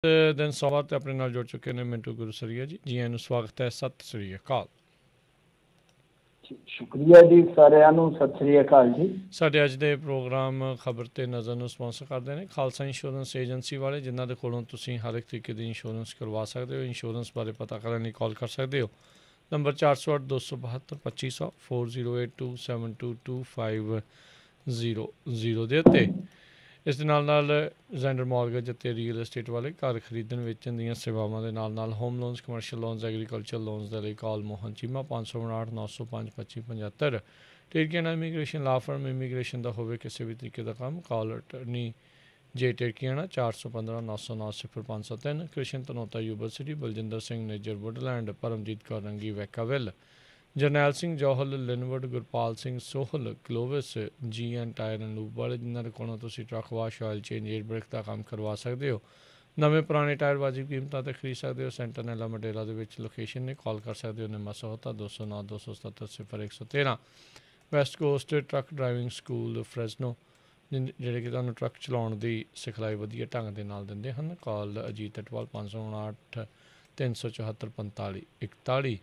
दिन सोमवार ते अपने नाल जुड़ चुके हैं मिंटू गुरसरिया जी। जी आनू स्वागत है। सत श्री अकाल। शुक्रिया जी सारिਆਂ ਨੂੰ ਸਤਿ ਸ੍ਰੀ ਅਕਾਲ जी। ਸਾਡੇ ਅੱਜ ਦੇ ਪ੍ਰੋਗਰਾਮ ਖਬਰ ਤੇ ਨਜ਼ਰ ਨੂੰ ਸਪਾਂਸਰ ਕਰਦੇ ਨੇ ਖਾਲਸਾ ਇੰਸ਼ੋਰੈਂਸ ਏਜੰਸੀ ਵਾਲੇ, ਜਿਨ੍ਹਾਂ ਦੇ ਕੋਲੋਂ ਤੁਸੀਂ ਹਰ ਇੱਕ ਤਰੀਕੇ ਦੀ ਇੰਸ਼ੋਰੈਂਸ ਕਰਵਾ ਸਕਦੇ ਹੋ। ਇੰਸ਼ੋਰੈਂਸ ਬਾਰੇ ਪਤਾ ਕਰਨ ਲਈ ਕਾਲ ਕਰ ਸਕਦੇ ਹੋ ਨੰਬਰ 408 272 2500 4082722500 ਦੇ ਉੱਤੇ। ਇਸ ਦੇ ਨਾਲ ਜ਼ੈਂਡਰ ਮੌਰਗੇਜ ਅਤੇ ਰੀਅਲ ਏਸਟੇਟ ਵਾਲੇ ਘਰ ਖਰੀਦਣ ਵੇਚਣ ਦੀਆਂ ਸੇਵਾਵਾਂ ਦੇ ਨਾਲ home loans, commercial loans, agriculture loans ਦੇ ਲਈ ਕਾਲ ਮੋਹਨ ਚੀਮਾ 559 905 2575। ਟਿਰਕੀਆਂ ਨਾਲ ਇਮੀਗ੍ਰੇਸ਼ਨ ਲਾ ਫਰਮ ਇਮੀਗ੍ਰੇਸ਼ਨ ਦਾ ਹੋਵੇ ਕਿਸੇ ਵੀ ਤਰੀਕੇ ਦਾ ਕੰਮ, ਕਾਲ ਅਟਰਨੀ ਜੇ ਟਿਰਕੀਆਣਾ 415 909 0503। ਕ੍ਰਿਸ਼ਨ ਤਨੋਤਾ ਯੂਨੀਵਰਸਿਟੀ, ਬਲਜਿੰਦਰ ਸਿੰਘ ਨੇਜਰ ਵੁੱਡਲੈਂਡ, ਪਰਮਜੀਤ ਕੌਰ ਰੰਗੀ ਵੈਕਾਵਿਲ, ਜਰਨੈਲ ਸਿੰਘ ਜੌਹਲ ਲਿਨਵੁੱਡ, ਗੁਰਪਾਲ ਸਿੰਘ ਸੋਹਲ ਕਲੋਵਿਸ, ਜੀ ਐਨ ਟਾਇਰ ਐਂਡ ਲੂਬ ਵਾਲੇ, ਜਿਨ੍ਹਾਂ ਦੇ ਕੋਲੋਂ ਤੁਸੀਂ truck wash, oil change, air brake ਦਾ ਕੰਮ ਕਰਵਾ ਸਕਦੇ ਹੋ। ਨਵੇਂ ਪੁਰਾਣੇ ਟਾਇਰ ਵਾਜਿਬ ਕੀਮਤਾਂ 'ਤੇ ਖਰੀਦ ਸਕਦੇ ਹੋ। ਸੈਂਟਰ ਨੈਲਾ ਮਡੇਲਾ ਦੇ ਵਿੱਚ ਲੋਕੇਸ਼ਨ ਨੇ। ਕਾਲ ਕਰ ਸਕਦੇ ਹੋ Nimma Sahota 209 277 0113। West Coast Truck Driving School Fresno, ਜਿਹੜੇ ਕਿ ਤੁਹਾਨੂੰ ਟਰੱਕ ਚਲਾਉਣ ਦੀ ਸਿਖਲਾਈ ਵਧੀਆ ਢੰਗ ਦੇ ਨਾਲ ਦਿੰਦੇ ਹਨ। ਕਾਲ ਅਜੀਤ ਅਟਵਾਲ 559 374 45 41।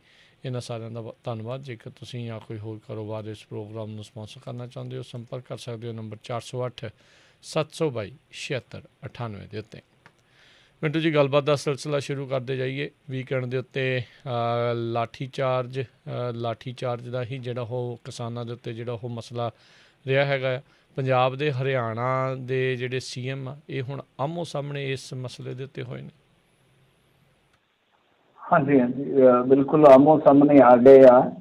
ਇਹਨਾਂ ਸਾਰਿਆਂ ਦਾ ਧੰਨਵਾਦ। ਜੇਕਰ ਤੁਸੀਂ ਜਾਂ ਕੋਈ ਹੋਰ ਕਾਰੋਬਾਰ ਇਸ ਪ੍ਰੋਗਰਾਮ ਨੂੰ ਸਪਾਂਸਰ ਕਰਨਾ ਚਾਹੁੰਦੇ ਹੋ, ਸੰਪਰਕ ਕਰ ਸਕਦੇ ਹੋ ਨੰਬਰ 408 722 7698 ਦੇ ਉੱਤੇ। ਮਿੰਟੂ ਜੀ, ਗੱਲਬਾਤ ਦਾ ਸਿਲਸਿਲਾ ਸ਼ੁਰੂ ਕਰਦੇ ਜਾਈਏ। ਵੀਕਐਂਡ ਦੇ ਉੱਤੇ ਲਾਠੀ ਚਾਰਜ ਦਾ ਹੀ ਜਿਹੜਾ ਉਹ ਕਿਸਾਨਾਂ ਦੇ ਉੱਤੇ ਜਿਹੜਾ ਉਹ ਮਸਲਾ ਰਿਹਾ ਹੈਗਾ। ਪੰਜਾਬ ਦੇ ਹਰਿਆਣਾ ਦੇ ਜਿਹੜੇ CM ਆ, ਇਹ ਹੁਣ ਆਮੋ ਸਾਹਮਣੇ ਇਸ ਮਸਲੇ ਦੇ ਉੱਤੇ ਹੋਏ ਨੇ। ਹਾਂਜੀ ਹਾਂਜੀ, ਬਿਲਕੁਲ ਆਮੋ ਸਾਹਮਣੇ ਆ ਗਏ ਆ।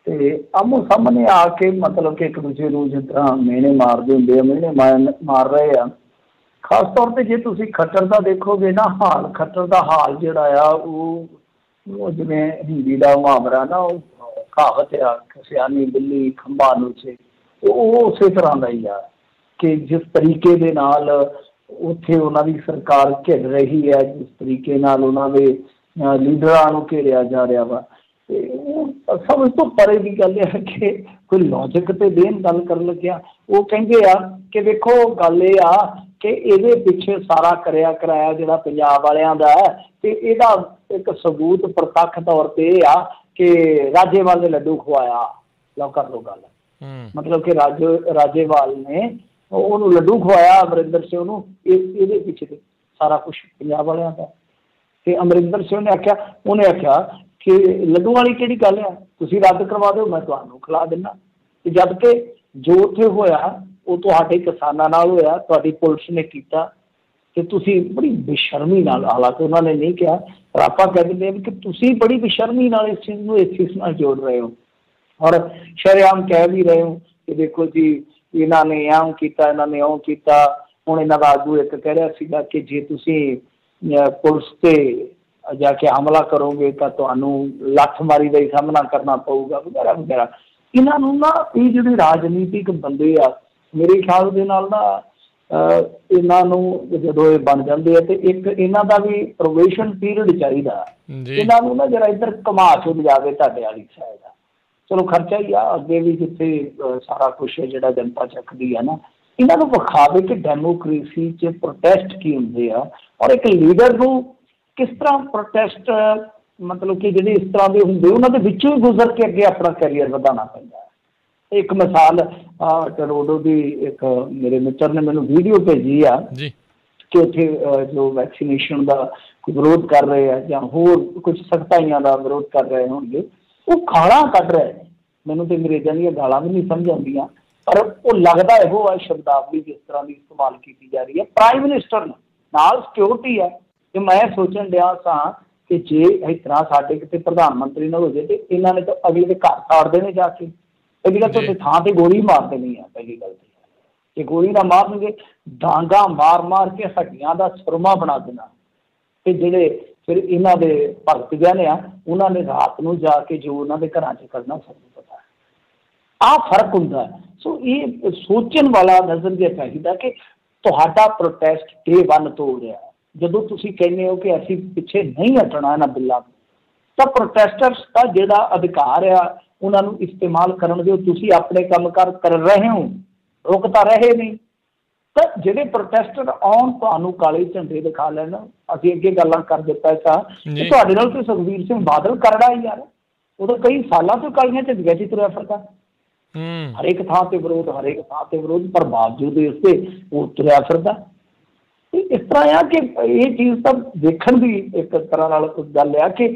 ਤੇ ਆਮੋ ਸਾਹਮਣੇ ਆ ਕੇ ਮਤਲਬ ਕਿ ਇੱਕ ਦੂਜੇ ਨੂੰ ਜਿਸ ਤਰ੍ਹਾਂ ਮਿਹਣੇ ਮਾਰਦੇ ਹੁੰਦੇ ਆ, ਮਿਹਣੇ ਮਾਰ ਰਹੇ ਆ। ਖਾਸ ਤੌਰ 'ਤੇ ਜੇ ਤੁਸੀਂ ਖੱਟਰ ਦਾ ਦੇਖੋਗੇ ਨਾ, ਖੱਟਰ ਦਾ ਹਾਲ ਜਿਹੜਾ ਆ ਉਹ ਜਿਵੇਂ ਹਿੰਦੀ ਦਾ ਮੁਹਾਵਰਾ ਨਾ, ਉਹ ਕਹਾਵਤ ਆ, ਸਿਆਣੀ ਬਿੱਲੀ ਖੰਭਾ ਨੋਚੇ, ਉਹ ਉਸੇ ਤਰ੍ਹਾਂ ਦਾ ਹੀ ਆ ਕਿ ਜਿਸ ਤਰੀਕੇ ਦੇ ਨਾਲ ਉੱਥੇ ਉਹਨਾਂ ਦੀ ਸਰਕਾਰ ਘਿਰ ਰਹੀ ਹੈ, ਜਿਸ ਤਰੀਕੇ ਨਾਲ ਉਹਨਾਂ ਦੇ ਲੀਡਰਾਂ ਨੂੰ ਘੇਰਿਆ ਜਾ ਰਿਹਾ ਵਾ। ਅਤੇ ਉਹ ਸਮਝ ਤੋਂ ਪਰੇ ਦੀ ਗੱਲ ਹੈ ਕਿ ਕੋਈ ਲੌਜਿਕ 'ਤੇ ਦੇਣ ਗੱਲ ਕਰਨ ਲੱਗਿਆ। ਉਹ ਕਹਿੰਦੇ ਆ ਕਿ ਵੇਖੋ, ਗੱਲ ਇਹ ਆ ਕਿ ਇਹਦੇ ਪਿੱਛੇ ਸਾਰਾ ਕਰਿਆ ਕਰਾਇਆ ਜਿਹੜਾ ਪੰਜਾਬ ਵਾਲਿਆਂ ਦਾ ਹੈ, ਅਤੇ ਇਹਦਾ ਇੱਕ ਸਬੂਤ ਪ੍ਰਤੱਖ ਤੌਰ 'ਤੇ ਇਹ ਆ ਕਿ ਰਾਜੇਵਾਲ ਨੇ ਲੱਡੂ ਖਵਾਇਆ। ਲਓ ਕਰ ਲਓ ਗੱਲ। ਮਤਲਬ ਕਿ ਰਾਜੇਵਾਲ ਨੇ ਉਹਨੂੰ ਲੱਡੂ ਖਵਾਇਆ ਅਮਰਿੰਦਰ ਸਿੰਘ ਨੂੰ। ਇਹਦੇ ਪਿੱਛੇ ਤੇ ਸਾਰਾ ਕੁਛ ਪੰਜਾਬ ਵਾਲਿਆਂ ਦਾ। ਅਤੇ ਅਮਰਿੰਦਰ ਸਿੰਘ ਨੇ ਆਖਿਆ ਕਿ ਲੱਡੂ ਵਾਲੀ ਕਿਹੜੀ ਗੱਲ ਆ, ਤੁਸੀਂ ਰੱਦ ਕਰਵਾ ਦਿਓ, ਮੈਂ ਤੁਹਾਨੂੰ ਖਿਲਾ ਦਿੰਦਾ। ਅਤੇ ਜਦ ਕਿ ਜੋ ਉੱਥੇ ਹੋਇਆ ਉਹ ਤੁਹਾਡੇ ਕਿਸਾਨਾਂ ਨਾਲ ਹੋਇਆ, ਤੁਹਾਡੀ ਪੁਲਿਸ ਨੇ ਕੀਤਾ। ਅਤੇ ਤੁਸੀਂ ਬੜੀ ਬੇਸ਼ਰਮੀ ਨਾਲ, ਹਾਲਾਂਕਿ ਉਹਨਾਂ ਨੇ ਨਹੀਂ ਕਿਹਾ, ਪਰ ਆਪਾਂ ਕਹਿ ਦਿੰਦੇ ਹਾਂ ਕਿ ਤੁਸੀਂ ਬੜੀ ਬੇਸ਼ਰਮੀ ਨਾਲ ਇਸ ਚੀਜ਼ ਨੂੰ ਨਾਲ ਜੋੜ ਰਹੇ ਹੋ, ਔਰ ਸ਼ਰੇਆਮ ਕਹਿ ਵੀ ਰਹੇ ਹੋ ਕਿ ਦੇਖੋ ਜੀ ਇਹਨਾਂ ਨੇ ਇਉਂ ਕੀਤਾ, ਇਹਨਾਂ ਨੇ ਇਉਂ ਕੀਤਾ। ਹੁਣ ਇਹਨਾਂ ਦਾ ਆਗੂ ਇੱਕ ਕਹਿ ਰਿਹਾ ਸੀਗਾ ਕਿ ਜੇ ਤੁਸੀਂ ਪੁਲਿਸ 'ਤੇ ਜਾ ਕੇ ਹਮਲਾ ਕਰੋਗੇ ਤਾਂ ਤੁਹਾਨੂੰ ਲੱਠਮਾਰੀ ਦਾ ਹੀ ਸਾਹਮਣਾ ਕਰਨਾ ਪਊਗਾ, ਵਗੈਰਾ ਵਗੈਰਾ। ਇਹਨਾਂ ਨੂੰ ਨਾ, ਇਹ ਜਿਹੜੇ ਰਾਜਨੀਤਿਕ ਬੰਦੇ ਆ, ਮੇਰੇ ਖਿਆਲ ਦੇ ਨਾਲ ਨਾ ਇਹਨਾਂ ਨੂੰ ਜਦੋਂ ਇਹ ਬਣ ਜਾਂਦੇ ਆ ਅਤੇ ਇੱਕ ਇਹਨਾਂ ਦਾ ਵੀ ਪ੍ਰੋਬੇਸ਼ਨ ਪੀਰੀਅਡ ਚਾਹੀਦਾ। ਇਹਨਾਂ ਨੂੰ ਨਾ ਜਰਾ ਇੱਧਰ ਘੁਮਾ ਕੇ ਲਿਜਾਵੇ ਤੁਹਾਡੇ ਵਾਲੀ ਸਾਈਡ। ਚਲੋ ਖਰਚਾ ਹੀ ਆ, ਅੱਗੇ ਵੀ ਜਿੱਥੇ ਸਾਰਾ ਕੁਛ ਜਿਹੜਾ ਜਨਤਾ ਚੱਕਦੀ ਆ ਨਾ, ਇਹਨਾਂ ਨੂੰ ਵਿਖਾਵੇ ਕਿ ਡੈਮੋਕ੍ਰੇਸੀ 'ਚ ਪ੍ਰੋਟੈਸਟ ਕੀ ਹੁੰਦੇ ਆ, ਔਰ ਇੱਕ ਲੀਡਰ ਨੂੰ ਕਿਸ ਤਰ੍ਹਾਂ ਪ੍ਰੋਟੈਸਟ ਮਤਲਬ ਕਿ ਜਿਹੜੇ ਇਸ ਤਰ੍ਹਾਂ ਦੇ ਹੁੰਦੇ ਉਹਨਾਂ ਦੇ ਵਿੱਚੋਂ ਹੀ ਗੁਜ਼ਰ ਕੇ ਅੱਗੇ ਆਪਣਾ ਕੈਰੀਅਰ ਵਧਾਉਣਾ ਪੈਂਦਾ। ਇੱਕ ਮਿਸਾਲ ਟਰੋਡੋ ਦੀ, ਇੱਕ ਮੇਰੇ ਮਿੱਤਰ ਨੇ ਮੈਨੂੰ ਵੀਡੀਓ ਭੇਜੀ ਆ ਕਿ ਉੱਥੇ ਜੋ ਵੈਕਸੀਨੇਸ਼ਨ ਦਾ ਕੋਈ ਵਿਰੋਧ ਕਰ ਰਹੇ ਆ ਜਾਂ ਹੋਰ ਕੁਛ ਸਖਤਾਈਆਂ ਦਾ ਵਿਰੋਧ ਕਰ ਰਹੇ ਹੋਣਗੇ, ਉਹ ਗਾਲਾਂ ਕੱਢ ਰਹੇ ਨੇ। ਮੈਨੂੰ ਤਾਂ ਅੰਗਰੇਜ਼ਾਂ ਦੀਆਂ ਗਾਲਾਂ ਵੀ ਨਹੀਂ ਸਮਝ ਆਉਂਦੀਆਂ, ਪਰ ਉਹ ਲੱਗਦਾ ਇਹੋ ਆ ਸ਼ਬਦਾਵਲੀ ਜਿਸ ਤਰ੍ਹਾਂ ਦੀ ਇਸਤੇਮਾਲ ਕੀਤੀ ਜਾ ਰਹੀ ਹੈ। ਪ੍ਰਾਈਮ ਮਿਨਿਸਟਰ ਨਾਲ ਸਿਕਿਉਰਿਟੀ ਹੈ। ਅਤੇ ਮੈਂ ਸੋਚਣ ਡਿਆ ਸਾਂ ਕਿ ਜੇ ਇਸ ਤਰ੍ਹਾਂ ਸਾਡੇ ਕਿਤੇ ਪ੍ਰਧਾਨ ਮੰਤਰੀ ਨਾਲ ਹੋ ਜਾਏ ਅਤੇ ਇਹਨਾਂ ਨੇ ਤਾਂ ਅਗਲੇ ਦੇ ਘਰ ਸਾੜ ਦੇਣੇ ਜਾ ਕੇ। ਪਹਿਲੀ ਗੱਲ ਤਾਂ ਥਾਂ 'ਤੇ ਗੋਲੀ ਮਾਰ ਦੇਣੀ ਆ। ਪਹਿਲੀ ਗੱਲ ਤਾਂ ਜੇ ਗੋਲੀ ਨਾ ਮਾਰਨਗੇ, ਡਾਂਗਾ ਮਾਰ ਕੇ ਹੱਡੀਆਂ ਦਾ ਸੁਰਮਾ ਬਣਾ ਦੇਣਾ। ਅਤੇ ਜਿਹੜੇ ਫਿਰ ਇਹਨਾਂ ਦੇ ਭਗਤ ਜਨ ਆ, ਉਹਨਾਂ ਨੇ ਰਾਤ ਨੂੰ ਜਾ ਕੇ ਜੋ ਉਹਨਾਂ ਦੇ ਘਰਾਂ 'ਚ ਕਰਨਾ ਸਾਨੂੰ ਪਤਾ ਹੈ। ਆਹ ਫਰਕ ਹੁੰਦਾ। ਸੋ ਇਹ ਸੋਚਣ ਵਾਲਾ ਨਜ਼ਰੀਆ ਚਾਹੀਦਾ ਕਿ ਤੁਹਾਡਾ ਪ੍ਰੋਟੈਸਟ ਡੇ 1 ਤੋਂ ਹੋ ਰਿਹਾ। ਜਦੋਂ ਤੁਸੀਂ ਕਹਿੰਦੇ ਹੋ ਕਿ ਅਸੀਂ ਪਿੱਛੇ ਨਹੀਂ ਹਟਣਾ ਇਹਨਾਂ ਬਿੱਲਾਂ ਤੋਂ, ਤਾਂ ਪ੍ਰੋਟੈਸਟਰਸ ਦਾ ਜਿਹੜਾ ਅਧਿਕਾਰ ਆ ਉਹਨਾਂ ਨੂੰ ਇਸਤੇਮਾਲ ਕਰਨ ਦਿਓ। ਤੁਸੀਂ ਆਪਣੇ ਕੰਮ ਕਰ ਰਹੇ ਹੋ, ਰੁਕ ਤਾਂ ਰਹੇ ਨਹੀਂ। ਤਾਂ ਜਿਹੜੇ ਪ੍ਰੋਟੈਸਟਰ ਆਉਣ, ਤੁਹਾਨੂੰ ਕਾਲੇ ਝੰਡੇ ਦਿਖਾ ਲੈਣ, ਅਸੀਂ ਅੱਗੇ ਗੱਲਾਂ ਕਰ ਦਿੱਤਾ ਸਾਂ ਕਿ ਜੀ ਤੁਹਾਡੇ ਨਾਲ ਤੇ ਸੁਖਬੀਰ ਸਿੰਘ ਬਾਦਲ ਕਰੜਾ ਹੀ ਯਾਰ, ਉਦੋਂ ਕਈ ਸਾਲਾਂ ਤੋਂ ਕਾਲੀਆਂ ਝੰਡੀਆਂ 'ਚ ਤੁਰਿਆ ਫਿਰਦਾ, ਹੂੰ ਹਰੇਕ ਥਾਂ ਤੇ ਵਿਰੋਧ, ਹਰੇਕ ਥਾਂ ਤੇ ਵਿਰੋਧ, ਪਰ ਬਾਵਜੂਦ ਇਸ ਤੇ ਉਹ ਤੁਰਿਆ ਫਿਰਦਾ। ਤੇ ਇਸ ਤਰ੍ਹਾਂ ਆ ਕਿ ਇਹ ਚੀਜ਼ ਤਾਂ ਦੇਖਣ ਦੀ ਇੱਕ ਤਰ੍ਹਾਂ ਨਾਲ ਗੱਲ ਆ ਕਿ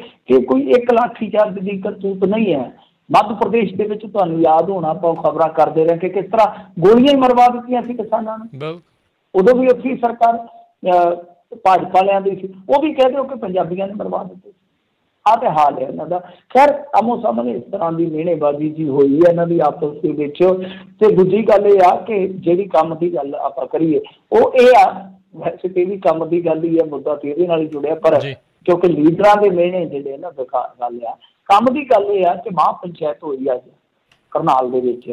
ਕੋਈ ਇੱਕ ਲਾਠੀਚਾਰਜ ਦੀ ਕਰਤੂਤ ਨਹੀਂ ਹੈ। ਮੱਧ ਪ੍ਰਦੇਸ਼ ਦੇ ਵਿੱਚ ਤੁਹਾਨੂੰ ਯਾਦ ਹੋਣਾ, ਆਪਾਂ ਖਬਰਾਂ ਕਰਦੇ ਰਹੇ ਕਿ ਕਿਸ ਤਰ੍ਹਾਂ ਗੋਲੀਆਂ ਹੀ ਮਰਵਾ ਦਿੱਤੀਆਂ ਸੀ ਕਿਸਾਨਾਂ ਨੂੰ। ਬਿਲਕੁਲ ਉਦੋਂ ਵੀ ਉੱਥੇ ਸਰਕਾਰ ਭਾਜਪਾ ਵਾਲਿਆਂ ਦੀ ਸੀ, ਉਹ ਵੀ ਕਹਿ ਦਿਓ ਕਿ ਪੰਜਾਬੀਆਂ ਨੇ ਮਰਵਾ ਦਿੱਤੇ। ਆਹ ਤੇ ਹਾਲ ਹੈ ਇਹਨਾਂ ਦਾ। ਖੈਰ ਆਮੋ ਸਾਹਮਣੇ ਇਸ ਤਰ੍ਹਾਂ ਦੀ ਮਿਹਣੇਬਾਜ਼ੀ ਜੀ ਹੋਈ ਹੈ ਇਹਨਾਂ ਦੀ ਆਪਸ ਦੇ ਵਿੱਚ। ਤੇ ਦੂਜੀ ਗੱਲ ਇਹ ਆ ਕਿ ਜਿਹੜੀ ਕੰਮ ਦੀ ਗੱਲ ਆਪਾਂ ਕਰੀਏ ਉਹ ਇਹ ਆ, ਵੈਸੇ ਤੇ ਵੀ ਕੰਮ ਦੀ ਗੱਲ ਹੀ ਹੈ, ਮੁੱਦਾ ਤੇ ਇਹਦੇ ਨਾਲ ਹੀ ਜੁੜਿਆ, ਪਰ ਜੀ ਕਿਉਂਕਿ ਲੀਡਰਾਂ ਦੇ ਮਿਹਣੇ ਜਿਹੜੇ ਨਾ ਬੇਕਾਰ ਗੱਲ ਆ। ਕੰਮ ਦੀ ਗੱਲ ਇਹ ਆ ਕਿ ਮਹਾਂ ਪੰਚਾਇਤ ਹੋਈ ਅੱਜ ਕਰਨਾਲ ਦੇ ਵਿੱਚ,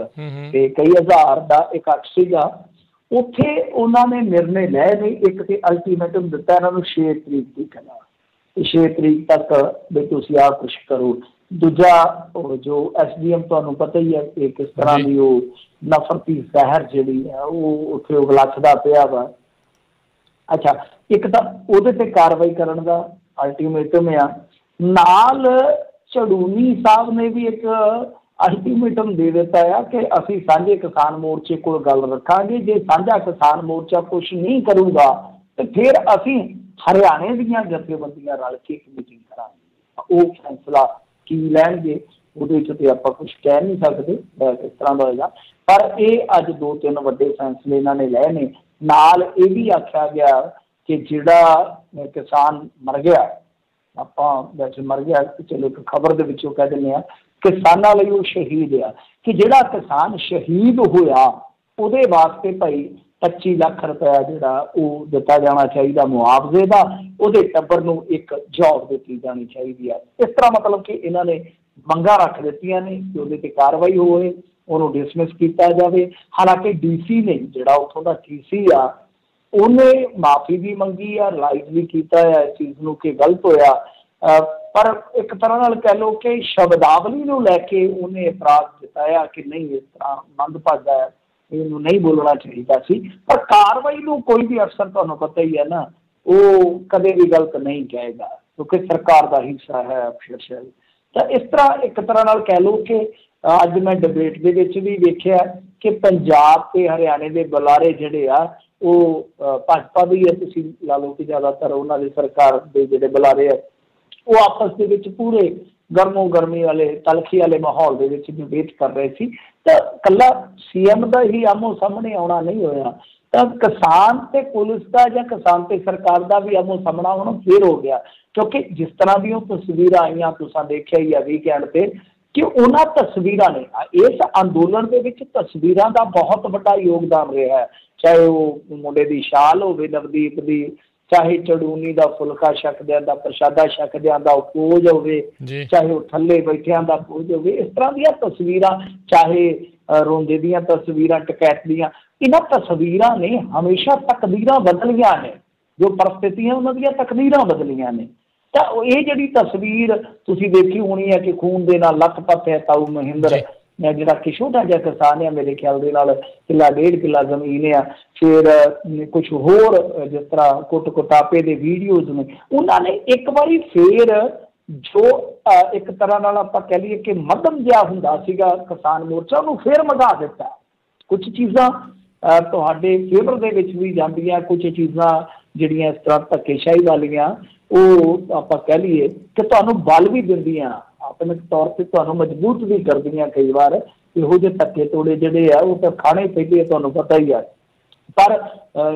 ਤੇ ਕਈ ਹਜ਼ਾਰ ਦਾ ਇਕੱਠ ਸੀਗਾ ਉੱਥੇ। ਉਹਨਾਂ ਨੇ ਨਿਰਣੇ ਲਏ ਨੇ, ਇੱਕ ਤੇ ਅਲਟੀਮੇਟਮ ਦਿੱਤਾ ਇਹਨਾਂ ਨੂੰ 6 ਤਰੀਕ ਦੀ ਕਲਾ, 6 ਤਰੀਕ ਤੱਕ ਵੀ ਤੁਸੀਂ ਆਹ ਕੁਛ ਕਰੋ। ਦੂਜਾ ਜੋ SDM ਤੁਹਾਨੂੰ ਪਤਾ ਹੀ ਹੈ ਕਿ ਕਿਸ ਤਰ੍ਹਾਂ ਦੀ ਉਹ ਨਫ਼ਰਤੀ ਜ਼ਹਿਰ ਜਿਹੜੀ ਹੈ ਉਹ ਉੱਥੇ ਉਗਲੱਥਦਾ ਪਿਆ ਵਾ। ਅੱਛਾ, ਇੱਕ ਤਾਂ ਉਹਦੇ ਤੇ ਕਾਰਵਾਈ ਕਰਨ ਦਾ ਅਲਟੀਮੇਟਮ ਆ, ਨਾਲ ਝੜੂਨੀ ਸਾਹਿਬ ਨੇ ਵੀ ਇੱਕ ਅਲਟੀਮੇਟਮ ਦੇ ਦਿੱਤਾ ਆ ਕਿ ਅਸੀਂ ਸਾਂਝੇ ਕਿਸਾਨ ਮੋਰਚੇ ਕੋਲ ਗੱਲ ਰੱਖਾਂਗੇ, ਜੇ ਸਾਂਝਾ ਕਿਸਾਨ ਮੋਰਚਾ ਕੁਛ ਨਹੀਂ ਕਰੂਗਾ ਤੇ ਫਿਰ ਅਸੀਂ ਹਰਿਆਣੇ ਦੀਆਂ ਜਥੇਬੰਦੀਆਂ ਰਲ ਕੇ ਇੱਕ ਮੀਟਿੰਗ ਕਰਾਂਗੇ। ਉਹ ਫੈਸਲਾ ਕੀ ਲੈਣਗੇ ਉਹਦੇ ਵਿੱਚ ਤੇ ਆਪਾਂ ਕੁਛ ਕਹਿ ਨਹੀਂ ਸਕਦੇ ਕਿਸ ਤਰ੍ਹਾਂ ਦਾ ਹੋਏਗਾ, ਪਰ ਇਹ ਅੱਜ 2-3 ਵੱਡੇ ਫੈਸਲੇ ਇਹਨਾਂ ਨੇ ਲਏ ਨੇ। ਨਾਲ ਇਹ ਵੀ ਆਖਿਆ ਗਿਆ ਕਿ ਜਿਹੜਾ ਕਿਸਾਨ ਮਰ ਗਿਆ, ਆਪਾਂ ਵੈਸੇ ਮਰ ਗਿਆ ਚਲੋ ਇੱਕ ਖਬਰ ਦੇ ਵਿੱਚੋਂ ਕਹਿ ਦਿੰਦੇ ਹਾਂ, ਕਿਸਾਨਾਂ ਲਈ ਉਹ ਸ਼ਹੀਦ ਆ, ਕਿ ਜਿਹੜਾ ਕਿਸਾਨ ਸ਼ਹੀਦ ਹੋਇਆ ਉਹਦੇ ਵਾਸਤੇ ਭਾਈ 25 ਲੱਖ ਰੁਪਇਆ ਜਿਹੜਾ ਉਹ ਦਿੱਤਾ ਜਾਣਾ ਚਾਹੀਦਾ ਮੁਆਵਜ਼ੇ ਦਾ, ਉਹਦੇ ਟੱਬਰ ਨੂੰ ਇੱਕ ਜੌਬ ਦਿੱਤੀ ਜਾਣੀ ਚਾਹੀਦੀ ਹੈ। ਇਸ ਤਰ੍ਹਾਂ ਮਤਲਬ ਕਿ ਇਹਨਾਂ ਨੇ ਮੰਗਾਂ ਰੱਖ ਦਿੱਤੀਆਂ ਨੇ ਕਿ ਉਹਦੇ 'ਤੇ ਕਾਰਵਾਈ ਹੋਵੇ, ਉਹਨੂੰ ਡਿਸਮਿਸ ਕੀਤਾ ਜਾਵੇ। ਹਾਲਾਂਕਿ DC ਨੇ ਜਿਹੜਾ ਉੱਥੋਂ ਦਾ TC ਆ ਉਹਨੇ ਮਾਫੀ ਵੀ ਮੰਗੀ ਆ, ਰਿਲਾਈਜ਼ ਵੀ ਕੀਤਾ ਆ ਇਸ ਚੀਜ਼ ਨੂੰ ਕਿ ਗਲਤ ਹੋਇਆ, ਪਰ ਇੱਕ ਤਰ੍ਹਾਂ ਨਾਲ ਕਹਿ ਲਓ ਕਿ ਸ਼ਬਦਾਵਲੀ ਨੂੰ ਲੈ ਕੇ ਉਹਨੇ ਇਤਰਾਜ਼ ਜਤਾਇਆ ਕਿ ਨਹੀਂ ਇਸ ਤਰ੍ਹਾਂ ਮੰਦਭਾਗਾ ਹੈ, ਇਹਨੂੰ ਨਹੀਂ ਬੋਲਣਾ ਚਾਹੀਦਾ ਸੀ। ਪਰ ਕਾਰਵਾਈ ਨੂੰ ਕੋਈ ਵੀ ਅਫਸਰ ਤੁਹਾਨੂੰ ਪਤਾ ਹੀ ਹੈ ਨਾ, ਉਹ ਕਦੇ ਵੀ ਗਲਤ ਨਹੀਂ ਕਹੇਗਾ ਕਿਉਂਕਿ ਸਰਕਾਰ ਦਾ ਹਿੱਸਾ ਹੈ ਅਫਸਰਸ਼ਾਹੀ। ਤਾਂ ਇਸ ਤਰ੍ਹਾਂ ਇੱਕ ਤਰ੍ਹਾਂ ਨਾਲ ਕਹਿ ਲਓ ਕਿ ਅੱਜ ਮੈਂ ਡਿਬੇਟ ਦੇ ਵਿੱਚ ਵੀ ਵੇਖਿਆ ਕਿ ਪੰਜਾਬ ਤੇ ਹਰਿਆਣੇ ਦੇ ਬੁਲਾਰੇ ਜਿਹੜੇ ਆ ਉਹ ਭਾਜਪਾ ਦੀ ਹੈ, ਤੁਸੀਂ ਲਾ ਲਓ ਕਿ ਜ਼ਿਆਦਾਤਰ ਉਹਨਾਂ ਦੀ ਸਰਕਾਰ ਦੇ ਜਿਹੜੇ ਬੁਲਾਰੇ ਆ ਉਹ ਆਪਸ ਦੇ ਵਿੱਚ ਪੂਰੇ ਗਰਮੋ ਗਰਮੀ ਵਾਲੇ ਤਲਖੀ ਵਾਲੇ ਮਾਹੌਲ ਦੇ ਵਿੱਚ ਡਿਬੇਟ ਕਰ ਰਹੇ ਸੀ। ਤਾਂ ਇਕੱਲਾ CM ਦਾ ਹੀ ਆਮੋ ਸਾਹਮਣੇ ਆਉਣਾ ਨਹੀਂ ਹੋਇਆ, ਤਾਂ ਕਿਸਾਨ ਤੇ ਪੁਲਿਸ ਦਾ ਜਾਂ ਕਿਸਾਨ ਤੇ ਸਰਕਾਰ ਦਾ ਵੀ ਆਮੋ ਸਾਹਮਣਾ ਹੁਣ ਫੇਰ ਹੋ ਗਿਆ। ਕਿਉਂਕਿ ਜਿਸ ਤਰ੍ਹਾਂ ਦੀ ਉਹ ਤਸਵੀਰਾਂ ਆਈਆਂ ਤੁਸੀਂ ਦੇਖਿਆ ਹੀ ਆ ਵੀਕਐਂਡ ਤੇ ਕਿ ਉਹਨਾਂ ਤਸਵੀਰਾਂ ਨੇ ਇਸ ਅੰਦੋਲਨ ਦੇ ਵਿੱਚ ਤਸਵੀਰਾਂ ਦਾ ਬਹੁਤ ਵੱਡਾ ਯੋਗਦਾਨ ਰਿਹਾ ਹੈ, ਚਾਹੇ ਉਹ ਮੁੰਡੇ ਦੀ ਸ਼ਾਲ ਹੋਵੇ ਨਵਦੀਪ ਦੀ, ਚਾਹੇ ਚੜੂਨੀ ਦਾ ਫੁਲਕਾ ਛਕਦਿਆਂ ਦਾ ਪ੍ਰਸ਼ਾਦਾ ਛਕਦਿਆਂ ਦਾ ਪੋਜ ਹੋਵੇ, ਚਾਹੇ ਉਹ ਥੱਲੇ ਬੈਠਿਆਂ ਦਾ ਪੋਜ ਹੋਵੇ। ਇਸ ਤਰ੍ਹਾਂ ਦੀਆਂ ਤਸਵੀਰਾਂ, ਚਾਹੇ ਰੋਂਦੇ ਦੀਆਂ ਤਸਵੀਰਾਂ, ਟਕੈਤ ਦੀਆਂ, ਇਹਨਾਂ ਤਸਵੀਰਾਂ ਨੇ ਹਮੇਸ਼ਾ ਤਕਦੀਰਾਂ ਬਦਲੀਆਂ ਨੇ, ਜੋ ਪਰਿਸਥਿਤੀਆਂ ਉਹਨਾਂ ਦੀਆਂ ਤਕਦੀਰਾਂ ਬਦਲੀਆਂ ਨੇ। ਤਾਂ ਇਹ ਜਿਹੜੀ ਤਸਵੀਰ ਤੁਸੀਂ ਦੇਖੀ ਹੋਣੀ ਹੈ ਕਿ ਖੂਨ ਦੇ ਨਾਲ ਲੱਥ-ਪੱਥ ਹੈ ਤਾਊ ਮਹਿੰਦਰ, ਜਿਹੜਾ ਕਿ ਛੋਟਾ ਜਿਹਾ ਕਿਸਾਨ ਆ, ਮੇਰੇ ਖਿਆਲ ਦੇ ਨਾਲ ਕਿੱਲਾ 1.5 ਕਿੱਲਾ ਜ਼ਮੀਨ ਆ, ਫਿਰ ਕੁਛ ਹੋਰ ਜਿਸ ਤਰ੍ਹਾਂ ਕੁੱਟ-ਕੁਟਾਪੇ ਦੇ ਵੀਡੀਓਜ਼ ਨੇ, ਉਹਨਾਂ ਨੇ ਇੱਕ ਵਾਰੀ ਫੇਰ ਜੋ ਇੱਕ ਤਰ੍ਹਾਂ ਨਾਲ ਆਪਾਂ ਕਹਿ ਲਈਏ ਕਿ ਮੱਧਮ ਜਿਹਾ ਹੁੰਦਾ ਸੀਗਾ ਕਿਸਾਨ ਮੋਰਚਾ, ਉਹਨੂੰ ਫੇਰ ਵਧਾ ਦਿੱਤਾ। ਕੁਛ ਚੀਜ਼ਾਂ ਤੁਹਾਡੇ ਫੇਵਰ ਦੇ ਵਿੱਚ ਵੀ ਜਾਂਦੀਆਂ, ਕੁਛ ਚੀਜ਼ਾਂ ਜਿਹੜੀਆਂ ਇਸ ਤਰ੍ਹਾਂ ਧੱਕੇਸ਼ਾਹੀ ਵਾਲੀਆਂ ਉਹ ਆਪਾਂ ਕਹਿ ਲਈਏ ਕਿ ਤੁਹਾਨੂੰ ਬਲ ਵੀ ਦਿੰਦੀਆਂ, ਆਪਣੇ ਤੌਰ 'ਤੇ ਤੁਹਾਨੂੰ ਮਜ਼ਬੂਤ ਵੀ ਕਰਦੀਆਂ। ਕਈ ਵਾਰ ਇਹੋ ਜਿਹੇ ਧੱਕੇ ਤੋੜੇ ਜਿਹੜੇ ਆ ਉਹ ਤਾਂ ਖਾਣੇ ਪੈਂਦੇ ਆ, ਤੁਹਾਨੂੰ ਪਤਾ ਹੀ ਆ। ਪਰ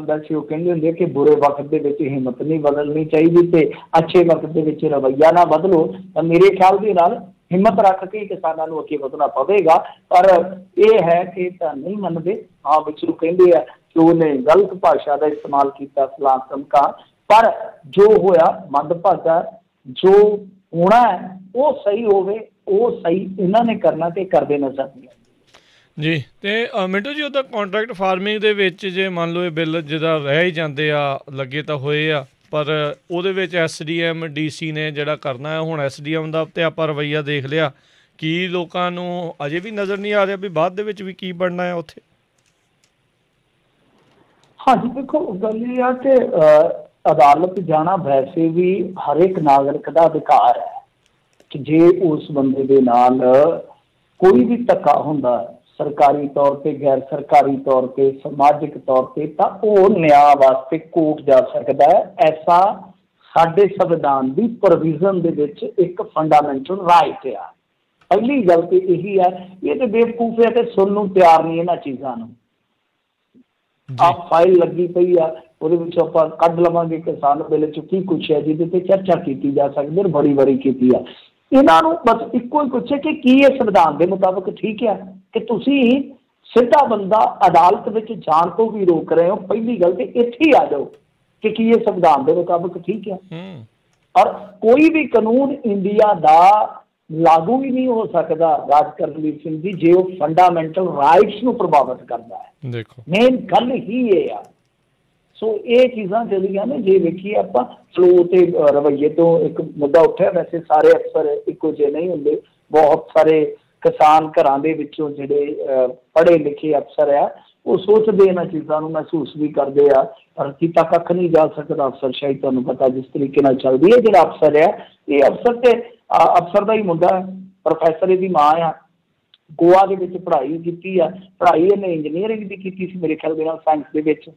ਵੈਸੇ ਉਹ ਕਹਿੰਦੇ ਹੁੰਦੇ ਕਿ ਬੁਰੇ ਵਕਤ ਦੇ ਵਿੱਚ ਹਿੰਮਤ ਨਹੀਂ ਬਦਲਣੀ ਚਾਹੀਦੀ ਤੇ ਅੱਛੇ ਵਕਤ ਦੇ ਵਿੱਚ ਰਵੱਈਆ ਨਾ ਬਦਲੋ। ਤਾਂ ਮੇਰੇ ਖਿਆਲ ਦੇ ਨਾਲ ਹਿੰਮਤ ਰੱਖ ਕੇ ਕਿਸਾਨਾਂ ਨੂੰ ਅੱਗੇ ਵਧਣਾ ਪਵੇਗਾ। ਪਰ ਇਹ ਹੈ ਕਿ ਤਾਂ ਨਹੀਂ ਮੰਨਦੇ, ਹਾਂ ਵਿੱਚ ਨੂੰ ਕਹਿੰਦੇ ਆ ਕਿ ਉਹਨੇ ਗਲਤ ਭਾਸ਼ਾ ਦਾ ਇਸਤੇਮਾਲ ਕੀਤਾ, ਫਲਾਣ ਧਮਕਾ, ਪਰ ਜੋ ਹੋਇਆ ਮੰਦਭਾਗਾ। ਜੋ ਹੋਣਾ ਹੈ ਉਹ ਸਹੀ ਹੋਵੇ, ਉਹ ਸਹੀ ਇਹਨਾਂ ਨੇ ਕਰਨਾ ਤੇ ਕਰਦੇ ਨਜ਼ਰ ਨਹੀਂ ਜੀ। ਤੇ ਮਿੰਟੂ ਜੀ, ਉਹਦਾ ਕੰਟਰੈਕਟ ਫਾਰਮਿੰਗ ਦੇ ਵਿੱਚ ਜੇ ਮੰਨ ਲਓ ਇਹ ਬਿੱਲ ਜਿੱਦਾਂ ਰਹਿ ਹੀ ਜਾਂਦੇ ਆ, ਲੱਗੇ ਤਾਂ ਹੋਏ ਆ, ਪਰ ਉਹਦੇ ਵਿੱਚ SDM DC ਨੇ ਜਿਹੜਾ ਕਰਨਾ ਹੈ, ਹੁਣ SDM ਦਾ ਤੇ ਆਪਾਂ ਰਵੱਈਆ ਦੇਖ ਲਿਆ, ਕੀ ਲੋਕਾਂ ਨੂੰ ਅਜੇ ਵੀ ਨਜ਼ਰ ਨਹੀਂ ਆ ਰਿਹਾ ਵੀ ਬਾਅਦ ਦੇ ਵਿੱਚ ਵੀ ਕੀ ਬਣਨਾ ਹੈ ਉੱਥੇ? ਹਾਂਜੀ, ਦੇਖੋ ਗੱਲ ਇਹ ਆ ਕਿ अदालत जाना वैसे भी हर एक नागरिक का अधिकार है कि जे उस बंदे दे नाल कोई भी धक्का हुंदा सरकारी तौर पर गैर सरकारी तौर पर समाजिक तौर पर तो वह न्याय वास्ते कोर्ट जा सकता है। ऐसा साडे संविधान की प्रोविजन दे विच एक फंडामेंटल राइट है। पहली गल तो यही है, ये तो बेवकूफ है तो सुनने तैयार नहीं इन्हां चीज़ां नूं। आप फाइल लगी पई आ ਉਹਦੇ ਵਿੱਚ ਆਪਾਂ ਕੱਢ ਲਵਾਂਗੇ किसान बिल च की कुछ है जिहदे ते चर्चा की जा सकती है, बड़ी बड़ी की है। इन्हां नूं बस इक्को ही पुछे कि की ये संविधान के मुताबिक ठीक है कि तुसीं सीधा बंदा अदालत में जाण तो भी रोक रहे हो। पहली गल तो इत्थे ही आ जाओ कि ये संविधान के मुताबिक ठीक है। और कोई भी कानून इंडिया का लागू भी नहीं हो सकता राज करनवीर सिंह जी जे वो फंडामेंटल राइट्स नूं प्रभावित करता है। देखो मेन गल ही ये आ। सो ये चीज़ां ਜਿਹੜੀਆਂ ने जे वेखिए ਆਪਾਂ फ्लो ते रवैये तो एक मुद्दा उठा। वैसे सारे अफसर इक्को जे नहीं होंगे, बहुत सारे किसान घरां दे विचों ਜਿਹੜੇ पढ़े लिखे अफसर आ वो सोचते इन्हां चीज़ां नूं महसूस भी करते आ, पर कीता कख नहीं जा सकता। अफसरशाही तुहानूं पता जिस तरीके नाल चलदी है। जिहड़ा अफसर है ये अफसर ते अफसर का ही मुंडा है, प्रोफैसर की माँ आ, गोवा के विच पढ़ाई की आ, पढ़ाई इन्हें इंजीनियरिंग भी की मेरे ख्याल के साइंस के विच,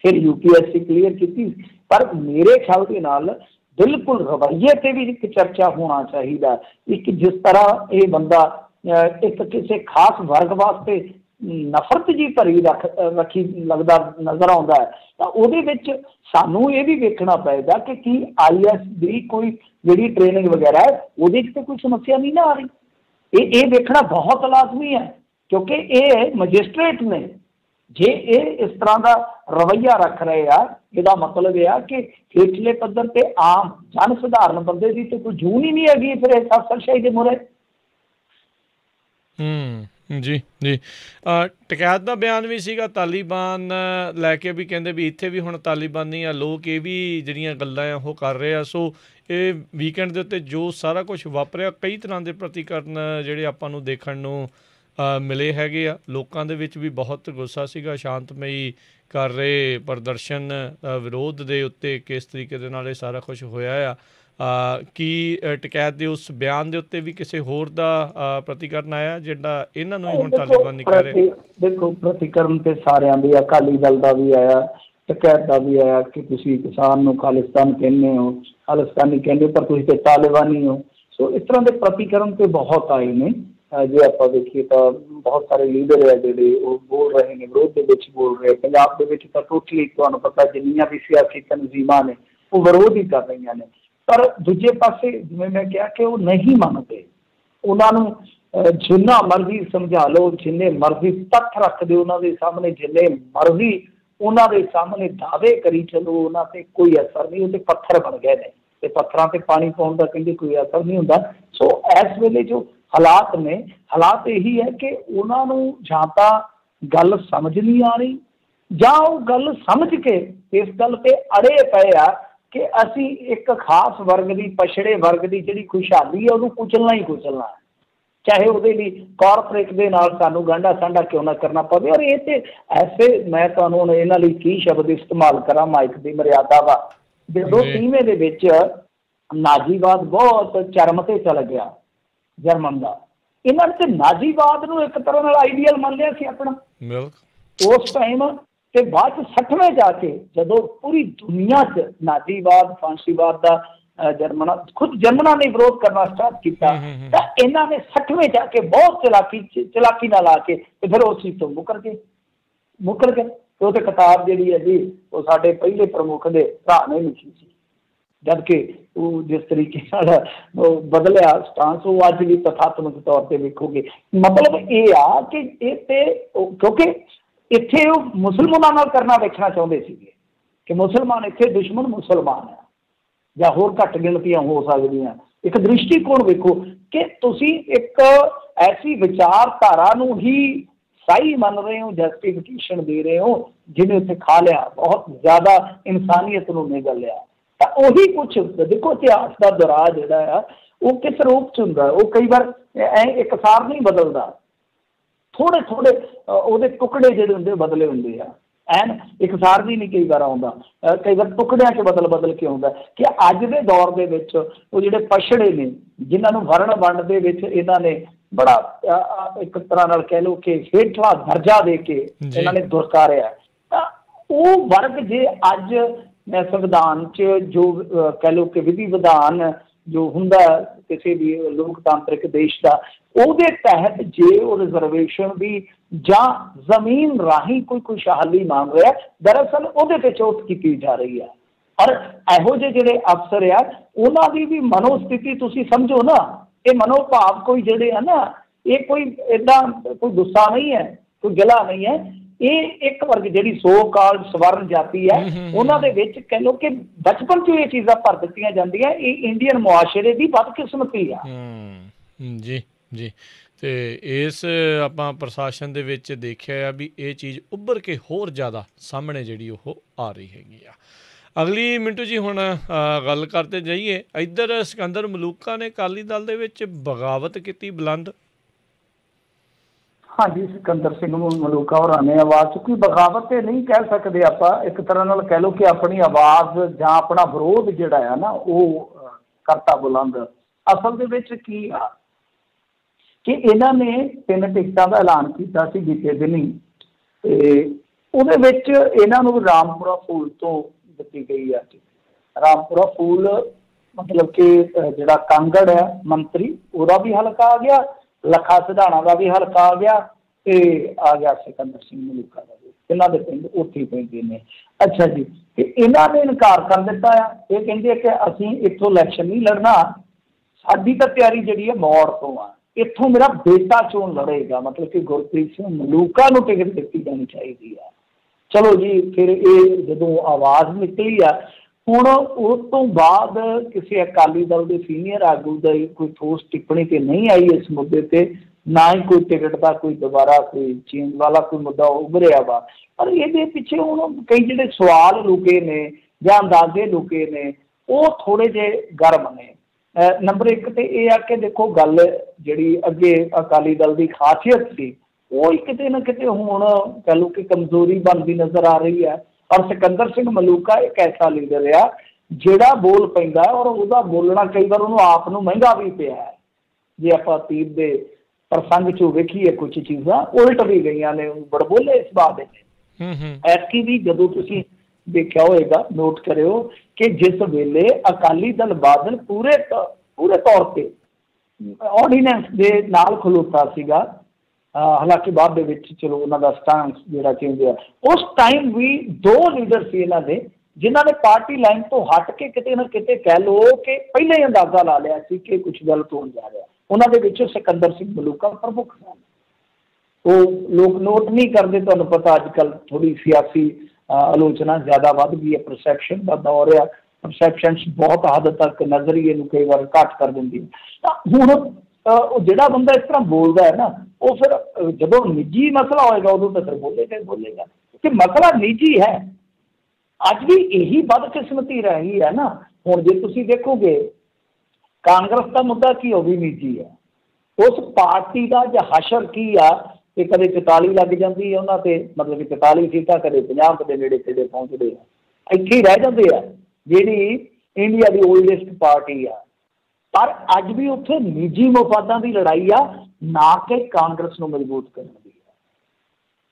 फिर यूपीएससी क्लीयर की। पर मेरे ख्याल के नाल बिल्कुल रवैये ते भी एक चर्चा होना चाहिए। एक जिस तरह ये बंदा एक किसी खास वर्ग वास्ते नफरत जी भरी रखी लगता नजर आता है, तो उहदे विच सानू ये भी वेखना पेगा कि की IAS की कोई जी ट्रेनिंग वगैरह है वो कोई समस्या नहीं ना आ रही। ये देखना बहुत लाजमी है क्योंकि ये मजिस्ट्रेट ने जे ये इस तरह का रवैया रख रहे हैं, इसका मतलब यह कि हेठले पद्धर पे आम जन साधारण बंदे की तो कोई जून ही नहीं हैगी फिर इस अफसरशाही के मुरे। जी जी टकैत का बयान भी सीगा तालीबान लैके भी कहते भी इत्थे भी हुण तालीबानी आ लोग ये भी जिहड़ियां गल्लां आ वो कर रहे हैं। सो ये वीकेंड के उत्ते जो सारा कुछ वापरिया कई तरह के प्रतिकरण जिहड़े आपां नूं देखण नूं मिले हैगे आ। लोकां दे विच भी बहुत गुस्सा सीगा, शांतमई कर रहे प्रदर्शन विरोध दे उत्ते किस तरीके दे नाल सारा कुछ होया आ। की टकैत के उस बयान के उत्ते भी किसी होर दा प्रतिकरण आया जिहड़ा इन्हां नूं हुण तालिबानी कह रहे? देखो प्रतिकरण ते सारिआं दे अकाली दल दा भी आया, टकैत दा भी आया कि तुसीं किसान नूं खालिस्तान कहने हो, खालिस्तानी कहने पर तुसीं ते तालिबानी हो। सो इस तरह के प्रतिकरण तो बहुत आए ने। जे आप देखिए तो बहुत सारे लीडर है जिहड़े वो बोल रहे हैं, विरोध के विच बोल रहे। पंजाब के विच तो टोटली तुहानूं पता जिन्नियां भी सियासी तनजीमां ने वो विरोध ही कर रही ने। पर दूजे पासे जिवें मैं कहा कि वो नहीं मानते, उन्होंने जिन्ना मर्जी समझा लो, जिन्ने मर्जी तत्थ रख दो उन्होंने सामने, जिन्ने मर्जी उन्होंने सामने दावे करी चलो उन्होंने कोई असर नहीं। वो पत्थर बन गए हैं, पत्थरों से पानी पाने का कहते कोई असर नहीं होता। सो इस वेले जो हालात ने, हालात यही है कि उन्होंने जां तां गल समझ नहीं आ रही जां वो गल समझ के इस गल पे अड़े पे आ कि असी एक खास वर्ग की, पछड़े वर्ग की जी खुशहाली है उन्होंने कुचलना ही कुचलना है, चाहे वो कॉरपोरेट के नाल सानू गांढा साढ़ा क्यों ना करना पवे। और ये तो ऐसे मैं तुहानूं इन्हां लई की शब्द इस्तेमाल करा, माइक की मर्यादा वा। जो 30वें दे विच नाजीवाद बहुत चरम ते चल गया जर्मन का, इन्होंने तो नाजीवाद नूं एक तरह नाल आइडियल मान लिया सी अपना उस टाइम। ते बाद 60वें जाके जदों पूरी दुनिया च नाजीवाद फांसीवाद का जर्मना खुद जर्मना ने विरोध करना स्टार्ट किया, तो इन्होंने 60वें जाके बहुत चलाकी नाल आके फिर उस चीज़ तो मुकर गए। तो किताब जी है जी वो साडे पहले प्रमुख के भरा ने लिखी सी, जबकि वो जिस तरीके बदलिया स्टांस वो अज भी तथात्मक तौर पर वेखोगे। मतलब ये आ कि क्योंकि इत्थे मुसलमानों नाल करना वेखना चाहते थे कि मुसलमान इत्थे दुश्मन मुसलमान है या होर घट गिनतियां हो सकदियां। एक दृष्टिकोण वेखो कि तुसीं एक ऐसी विचारधारा नूं ही सही मान रहे हो, जस्टिफिकेशन दे रहे हो जिन्हें उत्थे खा लिया, बहुत ज़्यादा इंसानियत नूं निगल लिया। तो उही कुछ देखो इतिहास का दौरा जिहड़ा है वो किस रूप च हुंदा, वो कई बार एक सार नहीं बदलता, थोड़े थोड़े वो टुकड़े जिहड़े हुंदे बदले हुंदे आ। ਐਨ ਇਕਸਾਰ ਵੀ ਨਹੀਂ ਕਈ ਵਾਰ ਆਉਂਦਾ, ਕਈ ਵਾਰ ਟੁਕੜਿਆਂ 'ਚ ਬਦਲ ਕੇ ਆਉਂਦਾ। ਕਿ ਅੱਜ ਦੇ ਦੌਰ ਦੇ ਵਿੱਚ ਉਹ ਜਿਹੜੇ ਪਛੜੇ ਨੇ, ਜਿਨ੍ਹਾਂ ਨੂੰ ਵਰਣ ਵੰਡ ਦੇ ਵਿੱਚ ਇਹਨਾਂ ਨੇ ਬੜਾ ਇੱਕ ਤਰ੍ਹਾਂ ਨਾਲ ਕਹਿ ਲਓ ਕਿ ਹੇਠਲਾ ਦਰਜਾ ਦੇ ਕੇ ਇਹਨਾਂ ਨੇ ਦੁਰਕਾਰਿਆ, ਤਾਂ ਉਹ ਵਰਗ ਜੇ ਅੱਜ ਸੰਵਿਧਾਨ 'ਚ ਜੋ ਕਹਿ ਲਓ ਕਿ ਵਿਧੀ ਵਿਧਾਨ ਜੋ ਹੁੰਦਾ ਕਿਸੇ ਵੀ ਲੋਕਤਾਂਤਰਿਕ ਦੇਸ਼ ਦਾ, ਉਹਦੇ ਤਹਿਤ ਜੇ ਉਹ ਰਿਜ਼ਰਵੇਸ਼ਨ ਦੀ ਜਾਂ ਜ਼ਮੀਨ ਰਾਹੀਂ ਕੋਈ ਖੁਸ਼ਹਾਲੀ ਮੰਗ ਰਿਹਾ, ਦਰਅਸਲ ਉਹਦੇ 'ਤੇ ਚੋਟ ਕੀਤੀ ਜਾ ਰਹੀ ਹੈ। ਔਰ ਇਹੋ ਜਿਹੇ ਜਿਹੜੇ ਅਫਸਰ ਆ ਉਹਨਾਂ ਦੀ ਵੀ ਮਨੋਸਥਿਤੀ ਤੁਸੀਂ ਸਮਝੋ ਨਾ, ਇਹ ਮਨੋਭਾਵ ਕੋਈ ਜਿਹੜੇ ਹੈ ਨਾ, ਇਹ ਕੋਈ ਇੱਦਾਂ ਕੋਈ ਗੁੱਸਾ ਨਹੀਂ ਹੈ, ਕੋਈ ਗਿਲਾ ਨਹੀਂ ਹੈ। ਇਹ ਇੱਕ ਵਰਗ ਜਿਹੜੀ ਸੋ ਕਾਲਡ ਸਵਰਨ ਜਾਤੀ ਹੈ, ਉਹਨਾਂ ਦੇ ਵਿੱਚ ਕਹਿ ਲਓ ਕਿ ਬਚਪਨ 'ਚ ਇਹ ਚੀਜ਼ਾਂ ਭਰ ਦਿੱਤੀਆਂ ਜਾਂਦੀਆਂ। ਇਹ ਇੰਡੀਅਨ ਮੁਆਸ਼ਰੇ ਦੀ ਬਦਕਿਸਮਤੀ ਆ। ਜੀ ਜੀ। ਤੇ ਇਸ ਆਪਾਂ ਪ੍ਰਸ਼ਾਸਨ ਦੇ ਵਿੱਚ ਦੇਖਿਆ ਆ ਵੀ ਇਹ ਚੀਜ਼ ਉੱਭਰ ਕੇ ਹੋਰ ਜ਼ਿਆਦਾ ਸਾਹਮਣੇ ਜਿਹੜੀ ਉਹ ਆ ਰਹੀ ਹੈਗੀ ਆ। ਅਗਲੀ ਮਿੰਟੂ ਜੀ ਹੁਣ ਗੱਲ ਕਰਦੇ ਜਾਈਏ, ਇੱਧਰ ਸਿਕੰਦਰ ਮਲੂਕਾ ਨੇ ਅਕਾਲੀ ਦਲ ਦੇ ਵਿੱਚ ਬਗਾਵਤ ਕੀਤੀ ਬੁਲੰਦ। ਹਾਂਜੀ, ਸਿਕੰਦਰ ਸਿੰਘ ਮਲੂਕਾ ਹੋਰਾਂ ਨੇ ਆਵਾਜ਼ ਚੁੱਕੀ। ਬਗਾਵਤ ਤੇ ਨਹੀਂ ਕਹਿ ਸਕਦੇ ਆਪਾਂ, ਇੱਕ ਤਰ੍ਹਾਂ ਨਾਲ ਕਹਿ ਲਓ ਕਿ ਆਪਣੀ ਆਵਾਜ਼ ਜਾਂ ਆਪਣਾ ਵਿਰੋਧ ਜਿਹੜਾ ਆ ਨਾ ਉਹ ਕਰਤਾ ਬੁਲੰਦ। ਅਸਲ ਦੇ ਵਿੱਚ ਕੀ ਆ ਕਿ ਇਹਨਾਂ ਨੇ 3 ਟਿਕਟਾਂ ਦਾ ਐਲਾਨ ਕੀਤਾ ਸੀ ਬੀਤੇ ਦਿਨੀ, ਤੇ ਉਹਦੇ ਵਿੱਚ ਇਹਨਾਂ ਨੂੰ ਰਾਮਪੁਰਾ ਫੂਲ ਤੋਂ ਦਿੱਤੀ ਗਈ ਆ। ਰਾਮਪੁਰਾ ਫੂਲ ਮਤਲਬ ਕਿ ਜਿਹੜਾ ਕਾਂਗੜ ਹੈ ਮੰਤਰੀ, ਉਹਦਾ ਵੀ ਹਲਕਾ ਆ ਗਿਆ, ਲੱਖਾ ਸਿਧਾਣਾ ਦਾ ਵੀ ਹਲਕਾ ਆ ਗਿਆ, ਤੇ ਆ ਗਿਆ ਸਿਕੰਦਰ ਸਿੰਘ ਮਲੂਕਾ ਦਾ ਵੀ। ਇਹਨਾਂ ਦੇ ਪਿੰਡ ਉੱਥੇ ਹੀ ਪੈਂਦੇ ਨੇ। ਅੱਛਾ ਜੀ, ਤੇ ਇਹਨਾਂ ਨੇ ਇਨਕਾਰ ਕਰ ਦਿੱਤਾ ਆ। ਇਹ ਕਹਿੰਦੇ ਕਿ ਅਸੀਂ ਇੱਥੋਂ ਇਲੈਕਸ਼ਨ ਨਹੀਂ ਲੜਨਾ, ਸਾਡੀ ਤਾਂ ਤਿਆਰੀ ਜਿਹੜੀ ਹੈ ਮੌੜ ਤੋਂ ਆ, ਇੱਥੋਂ ਮੇਰਾ ਬੇਟਾ ਚੋਣ ਲੜੇਗਾ, ਮਤਲਬ ਕਿ ਗੁਰਪ੍ਰੀਤ ਸਿੰਘ ਮਲੂਕਾ ਨੂੰ ਟਿਕਟ ਦਿੱਤੀ ਜਾਣੀ ਚਾਹੀਦੀ ਆ। ਚਲੋ ਜੀ, ਫਿਰ ਇਹ ਜਦੋਂ ਆਵਾਜ਼ ਨਿਕਲੀ ਆ, ਹੁਣ ਉਸ ਤੋਂ ਬਾਅਦ ਕਿਸੇ ਅਕਾਲੀ ਦਲ ਦੇ ਸੀਨੀਅਰ ਆਗੂ ਦਾ ਕੋਈ ਠੋਸ ਟਿੱਪਣੀ ਤੇ ਨਹੀਂ ਆਈ ਇਸ ਮੁੱਦੇ ਤੇ, ਨਾ ਹੀ ਕੋਈ ਟਿਕਟ ਦਾ ਕੋਈ ਦੁਬਾਰਾ ਕੋਈ ਚੇਂਜ ਵਾਲਾ ਕੋਈ ਮੁੱਦਾ ਉੱਭਰਿਆ ਵਾ। ਪਰ ਇਹਦੇ ਪਿੱਛੇ ਹੁਣ ਕਈ ਜਿਹੜੇ ਸਵਾਲ ਲੁਕੇ ਨੇ ਜਾਂ ਅੰਦਾਜ਼ੇ ਲੁਕੇ ਨੇ, ਉਹ ਥੋੜ੍ਹੇ ਜਿਹੇ ਗਰਮ ਨੇ। ਨੰਬਰ 1 ਤੇ ਇਹ ਆ ਕਿ ਦੇਖੋ, ਗੱਲ ਜਿਹੜੀ ਅੱਗੇ ਅਕਾਲੀ ਦਲ ਦੀ ਖਾਸੀਅਤ ਸੀ, ਉਹ ਕਿਤੇ ਨਾ ਕਿਤੇ ਹੁਣ ਕਹਿ ਲਓ ਕਿ ਕਮਜ਼ੋਰੀ ਬਣਦੀ ਨਜ਼ਰ ਆ ਰਹੀ ਹੈ। ਔਰ ਸਿਕੰਦਰ ਸਿੰਘ ਮਲੂਕਾ ਇੱਕ ਐਸਾ ਲੀਡਰ ਆ ਜਿਹੜਾ ਬੋਲ ਪੈਂਦਾ, ਔਰ ਉਹਦਾ ਬੋਲਣਾ ਕਈ ਵਾਰ ਉਹਨੂੰ ਆਪ ਨੂੰ ਮਹਿੰਗਾ ਵੀ ਪਿਆ ਹੈ। ਜੇ ਆਪਾਂ ਅਤੀਤ ਦੇ ਪ੍ਰਸੰਗ 'ਚੋਂ ਵੇਖੀਏ, ਕੁਛ ਚੀਜ਼ਾਂ ਉਲਟ ਵੀ ਗਈਆਂ ਨੇ, ਬੜਬੋਲੇ ਇਸ ਬਾਤ ਵਿੱਚ। ਐਤਕੀ ਵੀ ਜਦੋਂ ਤੁਸੀਂ ਦੇਖਿਆ ਹੋਏਗਾ, ਨੋਟ ਕਰਿਓ ਕਿ ਜਿਸ ਵੇਲੇ ਅਕਾਲੀ ਦਲ ਬਾਦਲ ਪੂਰੇ ਤੌਰ ਤੇ ਆਰਡੀਨੈਂਸ ਦੇ ਨਾਲ ਖਲੋਤਾ ਸੀਗਾ, ਹਾਲਾਂਕਿ ਬਾਅਦ ਦੇ ਵਿੱਚ ਚਲੋ ਉਹਨਾਂ ਦਾ ਸਟੈਂਸ ਜਿਹੜਾ ਚੇਂਜ ਹੋਇਆ, ਉਸ ਟਾਈਮ ਵੀ 2 ਲੀਡਰ ਸੀ ਇਹਨਾਂ ਦੇ ਜਿਨ੍ਹਾਂ ਨੇ ਪਾਰਟੀ ਲਾਈਨ ਤੋਂ ਹਟ ਕੇ ਕਿਤੇ ਨਾ ਕਿਤੇ ਕਹਿ ਲਓ ਕਿ ਪਹਿਲਾਂ ਹੀ ਅੰਦਾਜ਼ਾ ਲਾ ਲਿਆ ਸੀ ਕਿ ਕੁਛ ਗਲਤ ਹੋਣ ਜਾ ਰਿਹਾ। ਉਹਨਾਂ ਦੇ ਵਿੱਚੋਂ ਸਿਕੰਦਰ ਸਿੰਘ ਮਲੂਕਾ ਪ੍ਰਮੁੱਖ ਸਨ। ਉਹ ਲੋਕ ਨੋਟ ਨਹੀਂ ਕਰਦੇ, ਤੁਹਾਨੂੰ ਪਤਾ ਅੱਜ ਕੱਲ੍ਹ ਥੋੜ੍ਹੀ ਸਿਆਸੀ ਆਲੋਚਨਾ ਜ਼ਿਆਦਾ ਵੱਧ ਗਈ ਹੈ, ਪਰਸੈਪਸ਼ਨ ਦਾ ਦੌਰ ਆ, ਪਰਸੈਪਸ਼ਨ ਬਹੁਤ ਹੱਦ ਤੱਕ ਨਜ਼ਰੀਏ ਨੂੰ ਕਈ ਵਾਰ ਘੱਟ ਕਰ ਦਿੰਦੀ ਹੈ। ਤਾਂ ਹੁਣ ਉਹ ਜਿਹੜਾ ਬੰਦਾ ਇਸ ਤਰ੍ਹਾਂ ਬੋਲਦਾ ਹੈ ਨਾ, ਉਹ ਫਿਰ ਜਦੋਂ ਨਿੱਜੀ ਮਸਲਾ ਹੋਏਗਾ ਉਦੋਂ ਤਾਂ ਫਿਰ ਬੋਲੇਗਾ ਕਿ ਮਸਲਾ ਨਿੱਜੀ ਹੈ। ਅੱਜ ਵੀ ਇਹੀ ਬਦਕਿਸਮਤੀ ਰਹੀ ਹੈ ਨਾ। ਹੁਣ ਜੇ ਤੁਸੀਂ ਦੇਖੋਗੇ, ਕਾਂਗਰਸ ਦਾ ਮੁੱਦਾ ਕੀ, ਉਹ ਵੀ ਨਿੱਜੀ ਹੈ। ਉਸ ਪਾਰਟੀ ਦਾ ਜਾਂ ਹਸ਼ਰ ਕੀ ਆ ਕਿ ਕਦੇ 44 ਲੱਗ ਜਾਂਦੀ ਹੈ ਉਹਨਾਂ ਤੇ, ਮਤਲਬ ਕਿ 44 ਸੀਟਾਂ, ਕਦੇ 50 ਦੇ ਨੇੜੇ ਤੇੜੇ ਪਹੁੰਚਦੇ ਆ, ਇੱਥੇ ਹੀ ਰਹਿ ਜਾਂਦੇ ਆ, ਜਿਹੜੀ ਇੰਡੀਆ ਦੀ ਓਲਡੈਸਟ ਪਾਰਟੀ ਆ। ਪਰ ਅੱਜ ਵੀ ਉੱਥੇ ਨਿੱਜੀ ਮਫਾਦਾਂ ਦੀ ਲੜਾਈ ਆ, ਨਾ ਕਿ ਕਾਂਗਰਸ ਨੂੰ ਮਜ਼ਬੂਤ ਕਰਨ ਦੀ ਆ,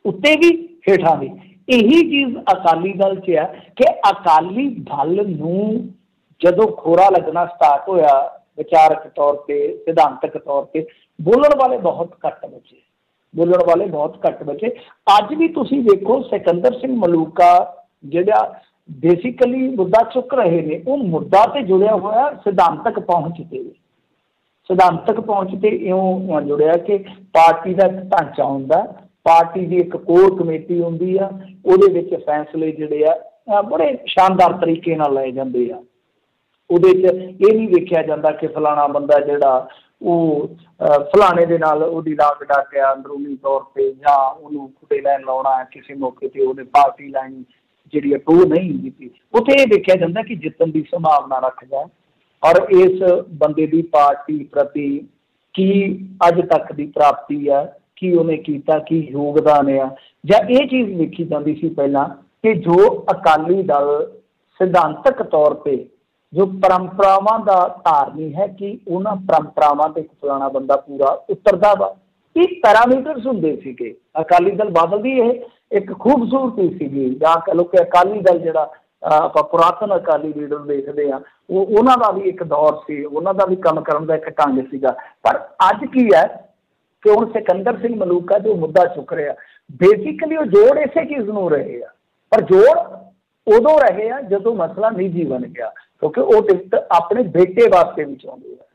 ਉੱਤੇ ਵੀ ਹੇਠਾਂ ਵੀ। ਇਹੀ ਚੀਜ਼ ਅਕਾਲੀ ਦਲ 'ਚ ਆ ਕਿ ਅਕਾਲੀ ਦਲ ਨੂੰ ਜਦੋਂ ਖੋਰਾ ਲੱਗਣਾ ਸਟਾਰਟ ਹੋਇਆ ਵਿਚਾਰਕ ਤੌਰ 'ਤੇ, ਸਿਧਾਂਤਕ ਤੌਰ 'ਤੇ, ਬੋਲਣ ਵਾਲੇ ਬਹੁਤ ਘੱਟ ਬਚੇ। ਅੱਜ ਵੀ ਤੁਸੀਂ ਵੇਖੋ, ਸਿਕੰਦਰ ਸਿੰਘ ਮਲੂਕਾ ਜਿਹੜਾ ਬੇਸਿਕਲੀ ਮੁੱਦਾ ਚੁੱਕ ਰਹੇ ਨੇ, ਉਹ ਮੁੱਦਾ ਤੇ ਜੁੜਿਆ ਹੋਇਆ ਸਿਧਾਂਤਕ ਪਹੁੰਚ ਤੇ ਇਉਂ ਜੁੜਿਆ ਕਿ ਪਾਰਟੀ ਦਾ ਇੱਕ ਢਾਂਚਾ ਹੁੰਦਾ, ਪਾਰਟੀ ਦੀ ਇੱਕ ਕੋਰ ਕਮੇਟੀ ਹੁੰਦੀ ਆ, ਉਹਦੇ ਵਿੱਚ ਫੈਸਲੇ ਜਿਹੜੇ ਆ ਬੜੇ ਸ਼ਾਨਦਾਰ ਤਰੀਕੇ ਨਾਲ ਲਏ ਜਾਂਦੇ ਆ। ਉਹਦੇ 'ਚ ਇਹ ਨਹੀਂ ਵੇਖਿਆ ਜਾਂਦਾ ਕਿ ਫਲਾਣਾ ਬੰਦਾ ਜਿਹੜਾ ਉਹ ਫਲਾਣੇ ਦੇ ਨਾਲ ਉਹਦੀ ਲਾਗ ਡਾਟ ਆ ਅੰਦਰੂਨੀ ਤੌਰ 'ਤੇ, ਜਾਂ ਉਹਨੂੰ ਖੁੱਡੇ ਲਾਈਨ ਲਾਉਣਾ ਕਿਸੇ ਮੌਕੇ 'ਤੇ ਉਹਨੇ ਪਾਰਟੀ ਲਾਈਨ ਜਿਹੜੀ ਹੈ ਉਹ ਨਹੀਂ ਕੀਤੀ। ਉੱਥੇ ਇਹ ਦੇਖਿਆ ਜਾਂਦਾ ਕਿ ਜਿੱਤਣ ਦੀ ਸੰਭਾਵਨਾ ਰੱਖਦਾ, ਔਰ ਇਸ ਬੰਦੇ ਦੀ ਪਾਰਟੀ ਪ੍ਰਤੀ ਕੀ ਅੱਜ ਤੱਕ ਦੀ ਪ੍ਰਾਪਤੀ ਹੈ, ਕੀ ਉਹਨੇ ਕੀਤਾ, ਕੀ ਯੋਗਦਾਨ ਆ, ਜਾਂ ਇਹ ਚੀਜ਼ ਵੇਖੀ ਜਾਂਦੀ ਸੀ ਪਹਿਲਾਂ ਕਿ ਜੋ ਅਕਾਲੀ ਦਲ ਸਿਧਾਂਤਕ ਤੌਰ 'ਤੇ ਜੋ ਪਰੰਪਰਾਵਾਂ ਦਾ ਧਾਰਨੀ ਹੈ ਕਿ ਉਹਨਾਂ ਪਰੰਪਰਾਵਾਂ 'ਤੇ ਫਲਾਣਾ ਬੰਦਾ ਪੂਰਾ ਉਤਰਦਾ ਵਾ। ਇਹ ਪੈਰਾਮੀਟਰਸ ਹੁੰਦੇ ਸੀਗੇ। ਅਕਾਲੀ ਦਲ ਬਾਦਲ ਦੀ ਇਹ ਇੱਕ ਖੂਬਸੂਰਤੀ ਸੀਗੀ, ਜਾਂ ਕਹ ਲਓ ਕਿ ਅਕਾਲੀ ਦਲ ਜਿਹੜਾ ਆਪਾਂ ਪੁਰਾਤਨ ਅਕਾਲੀ ਲੀਡਰ ਦੇਖਦੇ ਹਾਂ, ਉਹਨਾਂ ਦਾ ਵੀ ਇੱਕ ਦੌਰ ਸੀ, ਉਹਨਾਂ ਦਾ ਵੀ ਕੰਮ ਕਰਨ ਦਾ ਇੱਕ ਢੰਗ ਸੀਗਾ। ਪਰ ਅੱਜ ਕੀ ਹੈ ਕਿ ਹੁਣ ਸਿਕੰਦਰ ਸਿੰਘ ਮਲੂਕਾ ਜੋ ਮੁੱਦਾ ਚੁੱਕ ਰਿਹਾ, ਬੇਸਿਕਲੀ ਉਹ ਜੋੜ ਇਸੇ ਚੀਜ਼ ਨੂੰ ਰਹੇ ਆ, ਪਰ ਜੋੜ ਉਦੋਂ ਰਹੇ ਆ ਜਦੋਂ ਮਸਲਾ ਨਿੱਜੀ ਬਣ ਗਿਆ, ਕਿਉਂਕਿ ਉਹ ਟਿਕਟ ਆਪਣੇ ਬੇਟੇ ਵਾਸਤੇ ਵੀ ਚਾਹੁੰਦੇ ਆ।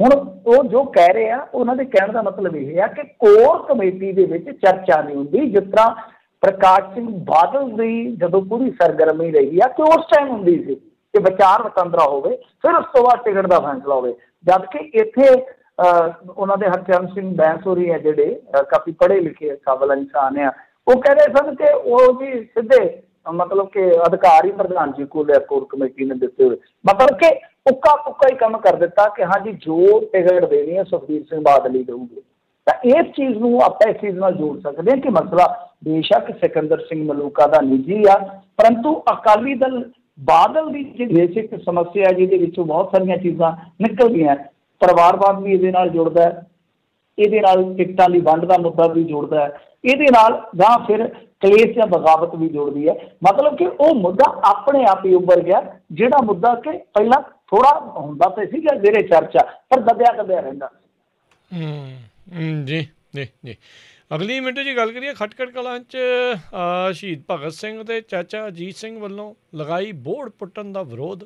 ਹੁਣ ਉਹ ਜੋ ਕਹਿ ਰਹੇ ਆ, ਉਹਨਾਂ ਦੇ ਕਹਿਣ ਦਾ ਮਤਲਬ ਇਹ ਆ ਕਿ ਕੋਰ ਕਮੇਟੀ ਦੇ ਵਿੱਚ ਚਰਚਾ ਨਹੀਂ ਹੁੰਦੀ, ਜਿਸ ਤਰ੍ਹਾਂ ਪ੍ਰਕਾਸ਼ ਸਿੰਘ ਬਾਦਲ ਦੀ ਜਦੋਂ ਪੂਰੀ ਸਰਗਰਮੀ ਰਹੀ ਆ ਕਿ ਉਸ ਟਾਈਮ ਹੁੰਦੀ ਸੀ ਕਿ ਵਿਚਾਰ ਵਟਾਂਦਰਾ ਹੋਵੇ, ਫਿਰ ਉਸ ਤੋਂ ਬਾਅਦ ਟਿਕਟ ਦਾ ਫੈਸਲਾ ਹੋਵੇ। ਜਦ ਕਿ ਇੱਥੇ ਉਹਨਾਂ ਦੇ ਹਰਚਰਨ ਸਿੰਘ ਬੈਂਸ ਹੋਰੀ ਹੈ ਜਿਹੜੇ ਕਾਫੀ ਪੜ੍ਹੇ ਲਿਖੇ ਕਾਬਲ ਇਨਸਾਨ ਆ, ਉਹ ਕਹਿ ਰਹੇ ਸਨ ਕਿ ਉਹ ਵੀ ਸਿੱਧੇ ਮਤਲਬ ਕਿ ਅਧਿਕਾਰ ਹੀ ਪ੍ਰਧਾਨ ਜੀ ਕੋਲ ਕੋਰ ਕਮੇਟੀ ਨੇ ਦਿੱਤੇ ਹੋਏ, ਮਤਲਬ ਕਿ ਉੱਕਾ ਪੁੱਕਾ ਹੀ ਕੰਮ ਕਰ ਦਿੱਤਾ ਕਿ ਹਾਂਜੀ ਜੋ ਟਿਕਟ ਦੇਣੀ ਹੈ ਸੁਖਬੀਰ ਸਿੰਘ ਬਾਦਲ ਹੀ ਦੇਊਗੇ। ਤਾਂ ਇਸ ਚੀਜ਼ ਨੂੰ ਆਪਾਂ ਇਸ ਚੀਜ਼ ਨਾਲ ਜੋੜ ਸਕਦੇ ਹਾਂ ਕਿ ਮਸਲਾ ਬੇਸ਼ੱਕ ਸਿਕੰਦਰ ਸਿੰਘ ਮਲੂਕਾ ਦਾ ਨਿੱਜੀ ਆ, ਪਰੰਤੂ ਅਕਾਲੀ ਦਲ ਬਾਦਲ ਦੀ ਜਿਹੜੀ ਬੇਸਿਕ ਸਮੱਸਿਆ ਜਿਹਦੇ ਵਿੱਚੋਂ ਬਹੁਤ ਸਾਰੀਆਂ ਚੀਜ਼ਾਂ ਨਿਕਲਦੀਆਂ, ਪਰਿਵਾਰਵਾਦ ਵੀ ਇਹਦੇ ਨਾਲ ਜੁੜਦਾ ਹੈ, ਇਹਦੇ ਨਾਲ ਟਿਕਟਾਂ ਦੀ ਵੰਡ ਦਾ ਮੁੱਦਾ ਵੀ ਜੁੜਦਾ ਹੈ, ਇਹਦੇ ਨਾਲ ਜਾਂ ਫਿਰ ਕਲੇਸ਼ ਜਾਂ ਬਗਾਵਤ ਵੀ ਜੁੜਦੀ ਹੈ। ਮਤਲਬ ਕਿ ਉਹ ਮੁੱਦਾ ਆਪਣੇ ਆਪ ਹੀ ਉੱਭਰ ਗਿਆ, ਜਿਹੜਾ ਮੁੱਦਾ ਕਿ ਪਹਿਲਾਂ ਥੋੜਾ ਹੁੰਦਾ ਤਾਂ ਸੀਗਾ ਜਿਹੜੇ ਚਰਚਾ, ਪਰ ਦਬਿਆ ਰਹਿੰਦਾ। ਜੀ ਜੀ ਜੀ ਅਗਲੀ ਮਿੰਟ ਜੀ ਗੱਲ ਕਰੀਏ ਖਟਕੜ ਕਲਾਂ 'ਚ ਸ਼ਹੀਦ ਭਗਤ ਸਿੰਘ ਦੇ ਚਾਚਾ ਅਜੀਤ ਸਿੰਘ ਵੱਲੋਂ ਲਗਾਈ ਬੋਰਡ ਪੁੱਟਣ ਦਾ ਵਿਰੋਧ।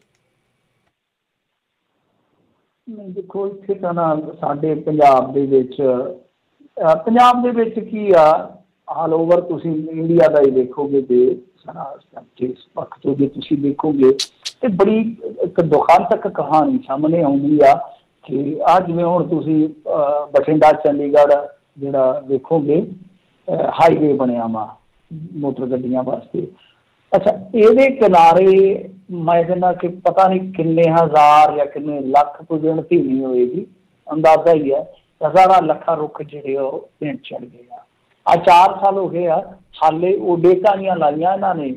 ਨਹੀਂ ਦੇਖੋ, ਇੱਥੇ ਤਾਂ ਨਾ ਸਾਡੇ ਪੰਜਾਬ ਦੇ ਵਿੱਚ ਕੀ ਆ, ਆਲ ਓਵਰ ਤੁਸੀਂ ਇੰਡੀਆ ਦਾ ਹੀ ਦੇਖੋਗੇ ਜੇ ਸਾਰਾ ਇਸ ਪੱਖ ਤੋਂ ਜੇ ਤੁਸੀਂ ਦੇਖੋਗੇ ਤੇ ਬੜੀ ਇੱਕ ਦੁਖਾਂਤਕ ਕਹਾਣੀ ਸਾਹਮਣੇ ਆਉਂਦੀ ਆ ਕਿ ਆ ਜਿਵੇਂ ਹੁਣ ਤੁਸੀਂ ਬਠਿੰਡਾ ਚੰਡੀਗੜ੍ਹ ਜਿਹੜਾ ਦੇਖੋਗੇ ਹਾਈਵੇ ਬਣਿਆ ਵਾ ਮੋਟਰ ਗੱਡੀਆਂ ਵਾਸਤੇ। ਅੱਛਾ, ਇਹਦੇ ਕਿਨਾਰੇ ਮੈਂ ਕਹਿੰਦਾ ਕਿ ਪਤਾ ਨਹੀਂ ਕਿੰਨੇ ਹਜ਼ਾਰ ਜਾਂ ਕਿੰਨੇ ਲੱਖ ਤੋਂ ਗਿਣਤੀ ਨਹੀਂ ਹੋਏਗੀ, ਅੰਦਾਜ਼ਾ ਹੀ ਹੈ, ਹਜ਼ਾਰਾਂ ਲੱਖਾਂ ਰੁੱਖ ਜਿਹੜੇ ਉਹ ਪਿੰਡ ਚੜ ਗਏ ਆ। 4 ਸਾਲ ਹੋ ਗਏ ਆ, ਹਾਲੇ ਉਹ ਡੇਕਾਂ ਦੀਆਂ ਲਾਈਆਂ ਇਹਨਾਂ ਨੇ,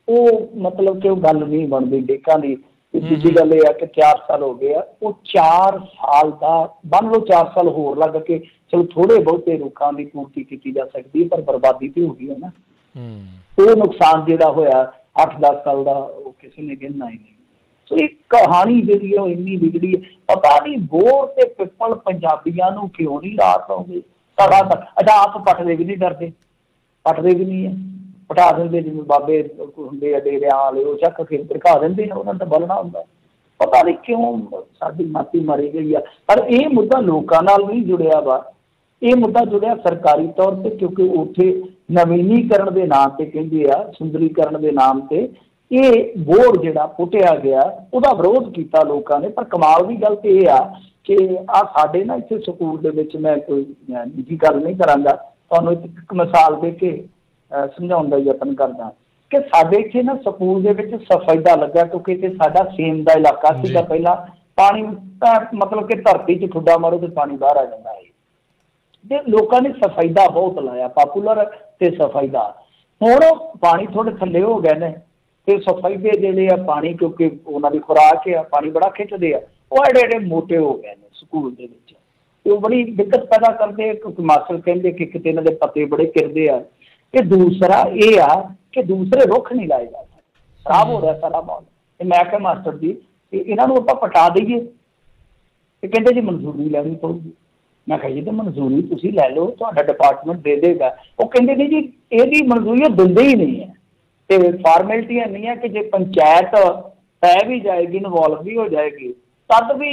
ਉਹ ਮਤਲਬ ਕਿ ਉਹ ਗੱਲ ਨਹੀਂ ਬਣਦੀ ਡੇਕਾਂ ਦੀ। ਦੂਜੀ ਗੱਲ ਇਹ ਆ ਕਿ 4 ਸਾਲ ਹੋ ਗਏ ਆ, ਉਹ 4 ਸਾਲ ਦਾ ਬੰਨ ਲਓ, 4 ਸਾਲ ਹੋਰ ਲੱਗ ਕੇ ਚਲੋ ਥੋੜੇ ਬਹੁਤੇ ਰੁੱਖਾਂ ਦੀ ਪੂਰਤੀ ਕੀਤੀ ਜਾ ਸਕਦੀ, ਪਰ ਬਰਬਾਦੀ ਤੇ ਹੋ ਗਈ ਹੈ ਨਾ। ਉਹ ਨੁਕਸਾਨ ਜਿਹੜਾ ਹੋਇਆ 8-10 ਸਾਲ ਦਾ, ਉਹ ਕਿਸੇ ਨੇ ਗਿਣਨਾ ਹੀ ਨਹੀਂ। ਸੋ ਇਹ ਕਹਾਣੀ ਜਿਹੜੀ ਉਹ ਇੰਨੀ ਵਿਗੜੀ ਹੈ, ਪਤਾ ਨਹੀਂ ਬੋਰ ਤੇ ਪਿੱਪਲ ਪੰਜਾਬੀਆਂ ਨੂੰ ਕਿਉਂ ਨਹੀਂ ਰਾਤ ਆਉਂਦੇ। ਅੱਛਾ, ਆਪ ਪੱਟਦੇ ਵੀ ਨਹੀਂ ਡਰਦੇ, ਪੱਟਦੇ ਵੀ ਨਹੀਂ ਹੈ, ਪਟਾ ਦਿੰਦੇ, ਜਿਵੇਂ ਬਾਬੇ ਹੁੰਦੇ ਆ ਡੇਰਿਆਂ ਵਾਲੇ, ਉਹ ਚੱਕ ਕੇ ਦਿਖਾ ਦਿੰਦੇ ਆ, ਉਹਨਾਂ ਦਾ ਬਲਣਾ ਹੁੰਦਾ। ਪਤਾ ਨਹੀਂ ਕਿਉਂ ਸਾਡੀ ਮਾਤੀ ਮਾਰੀ ਗਈ ਆ। ਪਰ ਇਹ ਮੁੱਦਾ ਲੋਕਾਂ ਨਾਲ ਨਹੀਂ ਜੁੜਿਆ ਵਾ, ਇਹ ਮੁੱਦਾ ਜੁੜਿਆ ਸਰਕਾਰੀ ਤੌਰ 'ਤੇ, ਕਿਉਂਕਿ ਉੱਥੇ ਨਵੀਨੀਕਰਨ ਦੇ ਨਾਮ 'ਤੇ ਕਹਿੰਦੇ ਆ, ਸੁੰਦਰੀਕਰਨ ਦੇ ਨਾਮ 'ਤੇ ਇਹ ਬੋਰਡ ਜਿਹੜਾ ਪੁੱਟਿਆ ਗਿਆ, ਉਹਦਾ ਵਿਰੋਧ ਕੀਤਾ ਲੋਕਾਂ ਨੇ। ਪਰ ਕਮਾਲ ਦੀ ਗੱਲ ਤੇ ਇਹ ਆ ਕਿ ਸਾਡੇ ਨਾ ਇੱਥੇ ਸਕੂਲ ਦੇ ਵਿੱਚ, ਮੈਂ ਕੋਈ ਨਿੱਜੀ ਗੱਲ ਨਹੀਂ ਕਰਾਂਗਾ, ਤੁਹਾਨੂੰ ਇੱਕ ਮਿਸਾਲ ਦੇ ਕੇ ਸਮਝਾਉਣ ਦਾ ਯਤਨ ਕਰਦਾ ਕਿ ਸਾਡੇ ਇੱਥੇ ਨਾ ਸਕੂਲ ਦੇ ਵਿੱਚ ਸਫੈਦਾ ਲੱਗਾ, ਕਿਉਂਕਿ ਇੱਥੇ ਸਾਡਾ ਸੇਮ ਦਾ ਇਲਾਕਾ ਸੀਗਾ ਪਹਿਲਾਂ, ਪਾਣੀ ਮਤਲਬ ਕਿ ਧਰਤੀ 'ਚ ਠੁੱਡਾ ਮਾਰੋ ਤੇ ਪਾਣੀ ਬਾਹਰ ਆ ਜਾਂਦਾ ਹੈ, ਤੇ ਲੋਕਾਂ ਨੇ ਸਫੈਦਾ ਬਹੁਤ ਲਾਇਆ, ਪਾਪੂਲਰ ਤੇ ਸਫੈਦਾ। ਹੁਣ ਪਾਣੀ ਥੋੜੇ ਥੱਲੇ ਹੋ ਗਏ ਨੇ ਤੇ ਸਫੈਦੇ ਜਿਹੜੇ ਆ ਪਾਣੀ, ਕਿਉਂਕਿ ਉਹਨਾਂ ਦੀ ਖੁਰਾਕ ਆ, ਪਾਣੀ ਬੜਾ ਖਿੱਚਦੇ ਆ, ਉਹ ਐਡੇ ਮੋਟੇ ਹੋ ਗਏ ਨੇ ਸਕੂਲ ਦੇ ਵਿੱਚ, ਤੇ ਉਹ ਬੜੀ ਦਿੱਕਤ ਪੈਦਾ ਕਰਦੇ। ਕਿਉਂਕਿ ਮਾਸਟਰ ਕਹਿੰਦੇ ਕਿ ਕਿਤੇ ਇਹਨਾਂ ਦੇ ਪੱਤੇ ਬੜੇ ਕਿਰਦੇ ਆ, ਤੇ ਦੂਸਰਾ ਇਹ ਆ ਕਿ ਦੂਸਰੇ ਰੁੱਖ ਨਹੀਂ ਲਾਏ ਜਾ ਸਕਦੇ, ਖਰਾਬ ਹੋ ਰਿਹਾ ਸਾਰਾ ਮਾਹੌਲ। ਤੇ ਮੈਂ ਕਿਹਾ ਮਾਸਟਰ ਜੀ ਇਹਨਾਂ ਨੂੰ ਆਪਾਂ ਪਟਾ ਦਈਏ, ਤੇ ਕਹਿੰਦੇ ਜੀ ਮਨਜ਼ੂਰੀ ਲੈਣੀ ਪਊਗੀ। ਮੈਂ ਕਿਹਾ ਜੀ ਤੇ ਮਨਜ਼ੂਰੀ ਤੁਸੀਂ ਲੈ ਲਓ, ਤੁਹਾਡਾ ਡਿਪਾਰਟਮੈਂਟ ਦੇ ਦੇਗਾ। ਉਹ ਕਹਿੰਦੇ ਨਹੀਂ ਜੀ ਇਹਦੀ ਮਨਜ਼ੂਰੀ ਉਹ ਦਿੰਦੇ ਹੀ ਨਹੀਂ ਹੈ, ਤੇ ਫਾਰਮੈਲਿਟੀ ਨਹੀਂ ਹੈ ਕਿ ਜੇ ਪੰਚਾਇਤ ਪੈ ਵੀ ਜਾਏਗੀ, ਇਨਵੋਲਵ ਵੀ ਹੋ ਜਾਏਗੀ, ਤਦ ਵੀ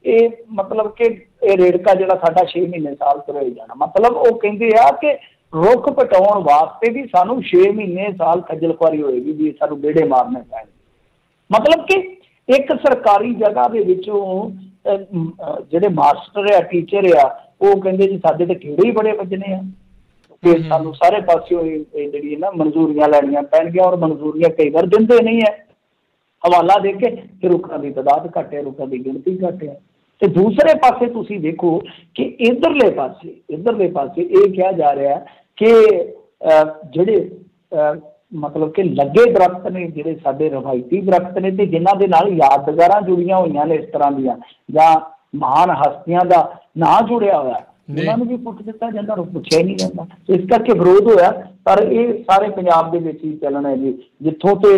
ਇਹ ਮਤਲਬ ਕਿ ਇਹ ਰੇੜਕਾ ਜਿਹੜਾ ਸਾਡਾ 6 ਮਹੀਨੇ ਸਾਲ ਤੁਰਿਆ ਜਾਣਾ। ਮਤਲਬ ਉਹ ਕਹਿੰਦੇ ਆ ਕਿ ਰੁੱਖ ਪਟਾਉਣ ਵਾਸਤੇ ਵੀ ਸਾਨੂੰ 6 ਮਹੀਨੇ ਸਾਲ ਖੱਜਲ ਖੁਆਰੀ ਹੋਏਗੀ, ਵੀ ਸਾਨੂੰ ਵਿਹੜੇ ਮਾਰਨੇ ਪੈਣਗੇ। ਮਤਲਬ ਕਿ ਇੱਕ ਸਰਕਾਰੀ ਜਗ੍ਹਾ ਦੇ ਵਿੱਚੋਂ ਜਿਹੜੇ ਮਾਸਟਰ ਆ, ਟੀਚਰ ਆ, ਉਹ ਕਹਿੰਦੇ ਜੀ ਸਾਡੇ ਤੇ ਕੀੜੇ ਹੀ ਬੜੇ ਵੱਜਣੇ ਆ, ਕਿ ਸਾਨੂੰ ਸਾਰੇ ਪਾਸਿਓਂ ਜਿਹੜੀ ਨਾ ਮਨਜ਼ੂਰੀਆਂ ਲੈਣੀਆਂ ਪੈਣਗੀਆਂ, ਔਰ ਮਨਜ਼ੂਰੀਆਂ ਕਈ ਵਾਰ ਦਿੰਦੇ ਨਹੀਂ ਹੈ, ਹਵਾਲਾ ਦੇ ਕੇ ਕਿ ਰੁੱਖਾਂ ਦੀ ਤਾਦਾਦ ਘੱਟ ਹੈ, ਰੁੱਖਾਂ ਦੀ ਗਿਣਤੀ ਘੱਟ ਹੈ। ਤੇ ਦੂਸਰੇ ਪਾਸੇ ਤੁਸੀਂ ਦੇਖੋ ਕਿ ਇਧਰਲੇ ਪਾਸੇ ਇਹ ਕਿਹਾ ਜਾ ਰਿਹਾ ਕਿ ਜਿਹੜੇ ਮਤਲਬ ਕਿ ਲੱਗੇ ਦਰਖਤ ਨੇ, ਜਿਹੜੇ ਸਾਡੇ ਰਵਾਇਤੀ ਦਰਖਤ ਨੇ ਤੇ ਜਿਨ੍ਹਾਂ ਦੇ ਨਾਲ ਯਾਦਗਾਰਾਂ ਜੁੜੀਆਂ ਹੋਈਆਂ ਨੇ ਇਸ ਤਰ੍ਹਾਂ ਦੀਆਂ, ਜਾਂ ਮਹਾਨ ਹਸਤੀਆਂ ਦਾ ਨਾਂ ਜੁੜਿਆ ਹੋਇਆ, ਉਹਨਾਂ ਨੂੰ ਵੀ ਪੁੱਟ ਦਿੱਤਾ ਜਾਂਦਾ, ਉਹ ਪੁੱਛਿਆ ਹੀ ਨਹੀਂ ਜਾਂਦਾ। ਇਸ ਕਰਕੇ ਵਿਰੋਧ ਹੋਇਆ। ਪਰ ਇਹ ਸਾਰੇ ਪੰਜਾਬ ਦੇ ਵਿੱਚ ਹੀ ਚੱਲਣਾ ਹੈ ਜੀ। ਜਿੱਥੋਂ ਤੇ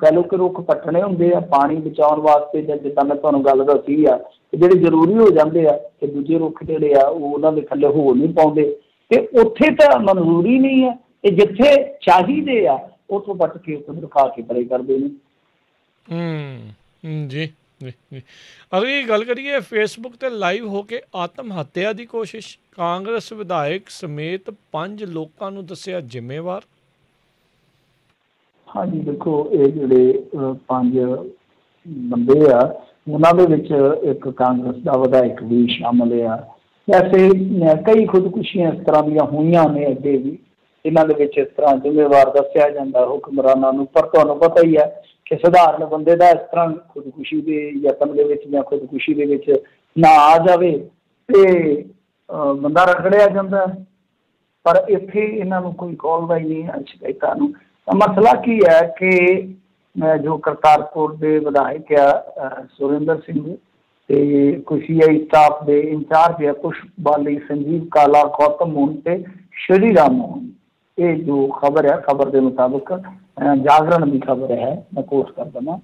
ਕਹਿ ਲਓ ਕਿ ਰੁੱਖ ਕੱਟਣੇ ਹੁੰਦੇ ਆ ਪਾਣੀ ਬਚਾਉਣ ਵਾਸਤੇ, ਜਾਂ ਜਿੱਦਾਂ ਮੈਂ ਤੁਹਾਨੂੰ ਗੱਲ ਦੱਸੀ ਆ, ਜਿਹੜੇ ਜ਼ਰੂਰੀ ਹੋ ਜਾਂਦੇ ਆ ਤੇ ਦੂਜੇ ਰੁੱਖ ਜਿਹੜੇ ਆ ਉਹ ਉਹਨਾਂ ਦੇ ਥੱਲੇ ਹੋ ਨਹੀਂ ਪਾਉਂਦੇ, ਤੇ ਉੱਥੇ ਤਾਂ ਮਨਜ਼ੂਰੀ ਨਹੀਂ ਹੈ। ਤੇ ਜਿੱਥੇ ਚਾਹੀਦੇ ਆ ਉੱਥੋਂ ਪੱਟ ਕੇ ਉੱਥੋਂ ਰਖਾ ਕੇ ਪਰੇ ਕਰਦੇ ਨੇ। ਜੀ ਜੀ ਜੀ। ਅਗਰ ਗੱਲ ਕਰੀਏ ਫੇਸਬੁੱਕ ਤੇ ਲਾਈਵ ਹੋ ਕੇ ਆਤਮ ਹੱਤਿਆ ਦੀ ਕੋਸ਼ਿਸ਼, ਕਾਂਗਰਸ ਵਿਧਾਇਕ ਸਮੇਤ 5 ਲੋਕਾਂ ਨੂੰ ਦੱਸਿਆ ਜ਼ਿੰਮੇਵਾਰ। ਹਾਂਜੀ ਦੇਖੋ, ਇਹ ਜਿਹੜੇ 5 ਬੰਦੇ ਆ ਉਹਨਾਂ ਦੇ ਵਿੱਚ ਇੱਕ ਕਾਂਗਰਸ ਦਾ ਵਿਧਾਇਕ ਵੀ ਸ਼ਾਮਲ ਆ। ਵੈਸੇ ਕਈ ਖੁਦਕੁਸ਼ੀਆਂ ਇਸ ਤਰ੍ਹਾਂ ਦੀਆਂ ਹੋਈਆਂ ਨੇ ਅੱਗੇ ਵੀ, ਇਹਨਾਂ ਦੇ ਵਿੱਚ ਇਸ ਤਰ੍ਹਾਂ ਜ਼ਿੰਮੇਵਾਰ ਦੱਸਿਆ ਜਾਂਦਾ ਹੁਕਮਰਾਨਾਂ ਨੂੰ। ਪਰ ਤੁਹਾਨੂੰ ਪਤਾ ਹੀ ਹੈ ਕਿ ਸਧਾਰਨ ਬੰਦੇ ਦਾ ਇਸ ਤਰ੍ਹਾਂ ਖੁਦਕੁਸ਼ੀ ਦੇ ਯਤਨ ਦੇ ਵਿੱਚ ਜਾਂ ਖੁਦਕੁਸ਼ੀ ਦੇ ਵਿੱਚ ਨਾ ਆ ਜਾਵੇ ਤੇ ਬੰਦਾ ਰਗੜਿਆ ਜਾਂਦਾ। ਪਰ ਇੱਥੇ ਇਹਨਾਂ ਨੂੰ ਕੋਈ ਕੌਲਦਾ ਹੀ ਨਹੀਂ ਸ਼ਿਕਾਇਤਾਂ ਨੂੰ। ਮਸਲਾ ਕੀ ਹੈ ਕਿ ਜੋ ਕਰਤਾਰਪੁਰ ਦੇ ਵਿਧਾਇਕ ਆ ਸੁਰਿੰਦਰ ਸਿੰਘ ਤੇ ਕੁਸ਼ੀਆਈ ਸਟਾਫ ਦੇ ਇੰਚਾਰਜ ਹੈ ਪੁਸ਼ਪ ਬਾਲੀ, ਸੰਜੀਵ ਕਾਲਾ, ਗੌਤਮ ਮੋਹਨ ਤੇ ਸ਼੍ਰੀ ਰਾਮ ਮੋਹਨ, ਇਹ ਜੋ ਖਬਰ ਹੈ, ਖਬਰ ਦੇ ਮੁਤਾਬਕ ਜਾਗਰਣ ਦੀ ਖਬਰ ਹੈ, ਮੈਂ ਕੋਟ ਕਰ ਦੇਵਾਂ,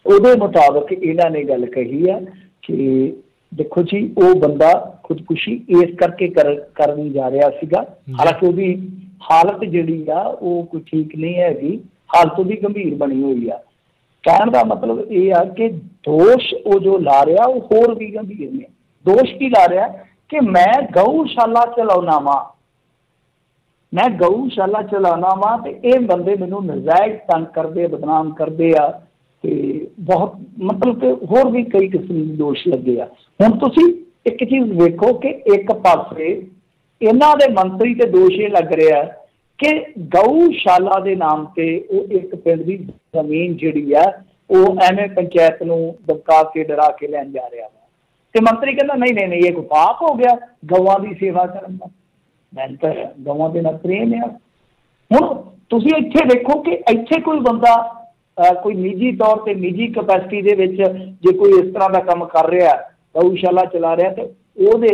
ਉਹਦੇ ਮੁਤਾਬਕ ਇਹਨਾਂ ਨੇ ਗੱਲ ਕਹੀ ਹੈ ਕਿ ਦੇਖੋ ਜੀ ਉਹ ਬੰਦਾ ਖੁਦਕੁਸ਼ੀ ਇਸ ਕਰਕੇ ਕਰਨ ਜਾ ਰਿਹਾ ਸੀਗਾ। ਹਾਲਾਂਕਿ ਉਹਦੀ ਹਾਲਤ ਜਿਹੜੀ ਆ ਉਹ ਕੋਈ ਠੀਕ ਨਹੀਂ ਹੈਗੀ, ਹਾਲਤ ਉਹਦੀ ਗੰਭੀਰ ਬਣੀ ਹੋਈ ਆ। ਕਹਿਣ ਦਾ ਮਤਲਬ ਇਹ ਆ ਕਿ ਦੋਸ਼ ਉਹ ਜੋ ਲਾ ਰਿਹਾ ਉਹ ਹੋਰ ਵੀ ਗੰਭੀਰ ਨੇ। ਦੋਸ਼ ਕੀ ਲਾ ਰਿਹਾ ਕਿ ਮੈਂ ਗਊਸ਼ਾਲਾ ਚਲਾਉਣਾ ਵਾਂ ਤੇ ਇਹ ਬੰਦੇ ਮੈਨੂੰ ਨਜਾਇਜ਼ ਤੰਗ ਕਰਦੇ, ਬਦਨਾਮ ਕਰਦੇ ਆ ਤੇ ਬਹੁਤ ਮਤਲਬ ਕਿ ਹੋਰ ਵੀ ਕਈ ਕਿਸਮ ਦੇ ਦੋਸ਼ ਲੱਗੇ ਆ। ਹੁਣ ਤੁਸੀਂ ਇੱਕ ਚੀਜ਼ ਵੇਖੋ ਕਿ ਇੱਕ ਪਾਸੇ ਇਹਨਾਂ ਦੇ ਮੰਤਰੀ ਤੇ ਦੋਸ਼ ਇਹ ਲੱਗ ਰਿਹਾ ਕਿ ਗਊਸ਼ਾਲਾ ਦੇ ਨਾਮ ਤੇ ਉਹ ਇੱਕ ਪਿੰਡ ਦੀ ਜ਼ਮੀਨ ਜਿਹੜੀ ਆ ਉਹ ਐਵੇਂ ਪੰਚਾਇਤ ਨੂੰ ਦਬਕਾ ਕੇ ਡਰਾ ਕੇ ਲੈਣ ਜਾ ਰਿਹਾ ਵਾ, ਤੇ ਮੰਤਰੀ ਕਹਿੰਦਾ ਨਹੀਂ ਇਹ ਕੋਈ ਪਾਪ ਹੋ ਗਿਆ ਗਊਆਂ ਦੀ ਸੇਵਾ ਕਰਨ ਦਾ। ਮੈਂ ਤਾਂ ਗਊਆਂ ਦੇ ਨਾਲ ਪ੍ਰੇਮ ਆ। ਹੁਣ ਤੁਸੀਂ ਇੱਥੇ ਦੇਖੋ ਕਿ ਇੱਥੇ ਕੋਈ ਬੰਦਾ ਕੋਈ ਨਿੱਜੀ ਤੌਰ ਤੇ ਨਿੱਜੀ ਕਪੈਸਿਟੀ ਦੇ ਵਿੱਚ ਜੇ ਕੋਈ ਇਸ ਤਰ੍ਹਾਂ ਦਾ ਕੰਮ ਕਰ ਰਿਹਾ, ਗਊਸ਼ਾਲਾ ਚਲਾ ਰਿਹਾ, ਤੇ ਉਹਦੇ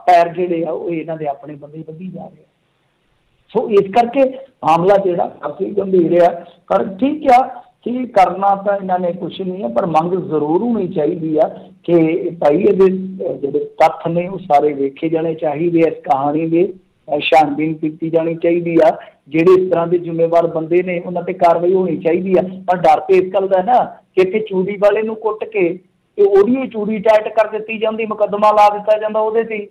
ਪੈਰ ਜਿਹੜੇ ਆ ਉਹ ਇਹਨਾਂ ਦੇ ਆਪਣੇ ਬੰਦੇ ਵਧੀ ਜਾ ਰਹੇ। ਸੋ ਇਸ ਕਰਕੇ ਮਾਮਲਾ ਜਿਹੜਾ ਕਾਫੀ ਗੰਭੀਰ ਆ। ਪਰ ਠੀਕ ਆ ਕਿ ਕਰਨਾ ਤਾਂ ਇਹਨਾਂ ਨੇ ਕੁਛ ਨਹੀਂ ਹੈ, ਪਰ ਮੰਗ ਜ਼ਰੂਰ ਹੋਣੀ ਚਾਹੀਦੀ ਆ ਕਿ ਭਾਈ ਇਹਦੇ ਜਿਹੜੇ ਤੱਥ ਨੇ ਉਹ ਸਾਰੇ ਵੇਖੇ ਜਾਣੇ ਚਾਹੀਦੇ ਆ। ਇਸ ਕਹਾਣੀ ਦੇ ਛਾਣਬੀਨ ਕੀਤੀ ਜਾਣੀ ਚਾਹੀਦੀ ਆ। ਜਿਹੜੇ ਇਸ ਤਰ੍ਹਾਂ ਦੇ ਜ਼ਿੰਮੇਵਾਰ ਬੰਦੇ ਨੇ ਉਹਨਾਂ ਤੇ ਕਾਰਵਾਈ ਹੋਣੀ ਚਾਹੀਦੀ ਆ। ਪਰ ਡਰ ਤੇ ਇਸ ਗੱਲ ਦਾ ਨਾ ਕਿ ਇੱਥੇ ਚੂੜੀ ਵਾਲੇ ਨੂੰ ਕੁੱਟ ਕੇ ਤੇ ਉਹਦੀ ਚੂੜੀ ਟਾਈਟ ਕਰ ਦਿੱਤੀ ਜਾਂਦੀ, ਮੁਕੱਦਮਾ ਲਾ ਦਿੱਤਾ ਜਾਂਦਾ ਉਹਦੇ ਤੇ।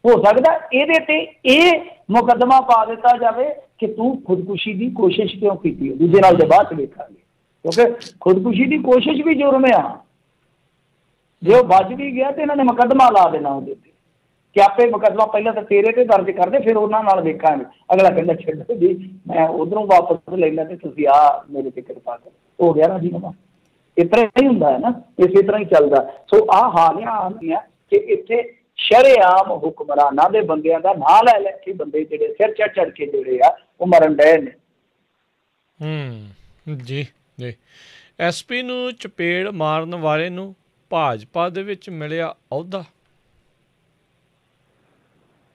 ਹੋ ਸਕਦਾ ਇਹਦੇ ਤੇ ਇਹ ਮੁਕੱਦਮਾ ਪਾ ਦਿੱਤਾ ਜਾਵੇ ਕਿ ਤੂੰ ਖੁਦਕੁਸ਼ੀ ਦੀ ਕੋਸ਼ਿਸ਼ ਕਿਉਂ ਕੀਤੀ ਹੈ, ਦੂਜੇ ਨਾਲ ਦੇ ਬਾਅਦ 'ਚ ਵੇਖਾਂਗੇ, ਕਿਉਂਕਿ ਖੁਦਕੁਸ਼ੀ ਦੀ ਕੋਸ਼ਿਸ਼ ਵੀ ਜੁਰਮ ਆ। ਜੇ ਉਹ ਬਚ ਵੀ ਗਿਆ ਤੇ ਇਹਨਾਂ ਨੇ ਮੁਕੱਦਮਾ ਲਾ ਦੇਣਾ ਉਹਦੇ ਤੇ ਕਿ ਆਪੇ ਮੁਕੱਦਮਾ ਪਹਿਲਾਂ ਤਾਂ ਤੇਰੇ ਤੇ ਦਰਜ ਕਰਦੇ, ਫਿਰ ਉਹਨਾਂ ਨਾਲ ਵੇਖਾਂਗੇ। ਅਗਲਾ ਕਹਿੰਦਾ ਛੱਡੋ ਜੀ, ਮੈਂ ਉੱਧਰੋਂ ਵਾਪਸ ਲੈਣਾ ਤੇ ਤੁਸੀਂ ਮੇਰੇ ਤੇ ਕਿਰਪਾ ਕਰੋ, ਹੋ ਗਿਆ ਰਾਜੀਨਾਮਾ। ਇਸ ਤਰ੍ਹਾਂ ਹੀ ਹੁੰਦਾ ਹੈ ਨਾ, ਇਸੇ ਤਰ੍ਹਾਂ ਹੀ ਚੱਲਦਾ। ਸੋ ਹਾਲਾਤ ਹੈ ਕਿ ਇੱਥੇ ਸ਼ਰੇਆਮ ਹੁਕਮਰਾਨਾਂ ਦੇ ਬੰਦਿਆਂ ਦਾ ਨਾਂ ਲੈ ਲੈ ਕੇ ਬੰਦੇ ਜਿਹੜੇ ਸਿਰ ਚੜ ਕੇ ਜਿਹੜੇ ਆ ਉਹ ਮਰਨ ਡਏ ਨੇ। ਜੀ ਜੀ। ਐਸਪੀ ਨੂੰ ਚਪੇੜ ਮਾਰਨ ਵਾਲੇ ਨੂੰ ਭਾਜਪਾ ਦੇ ਵਿੱਚ ਮਿਲਿਆ ਅਹੁਦਾ।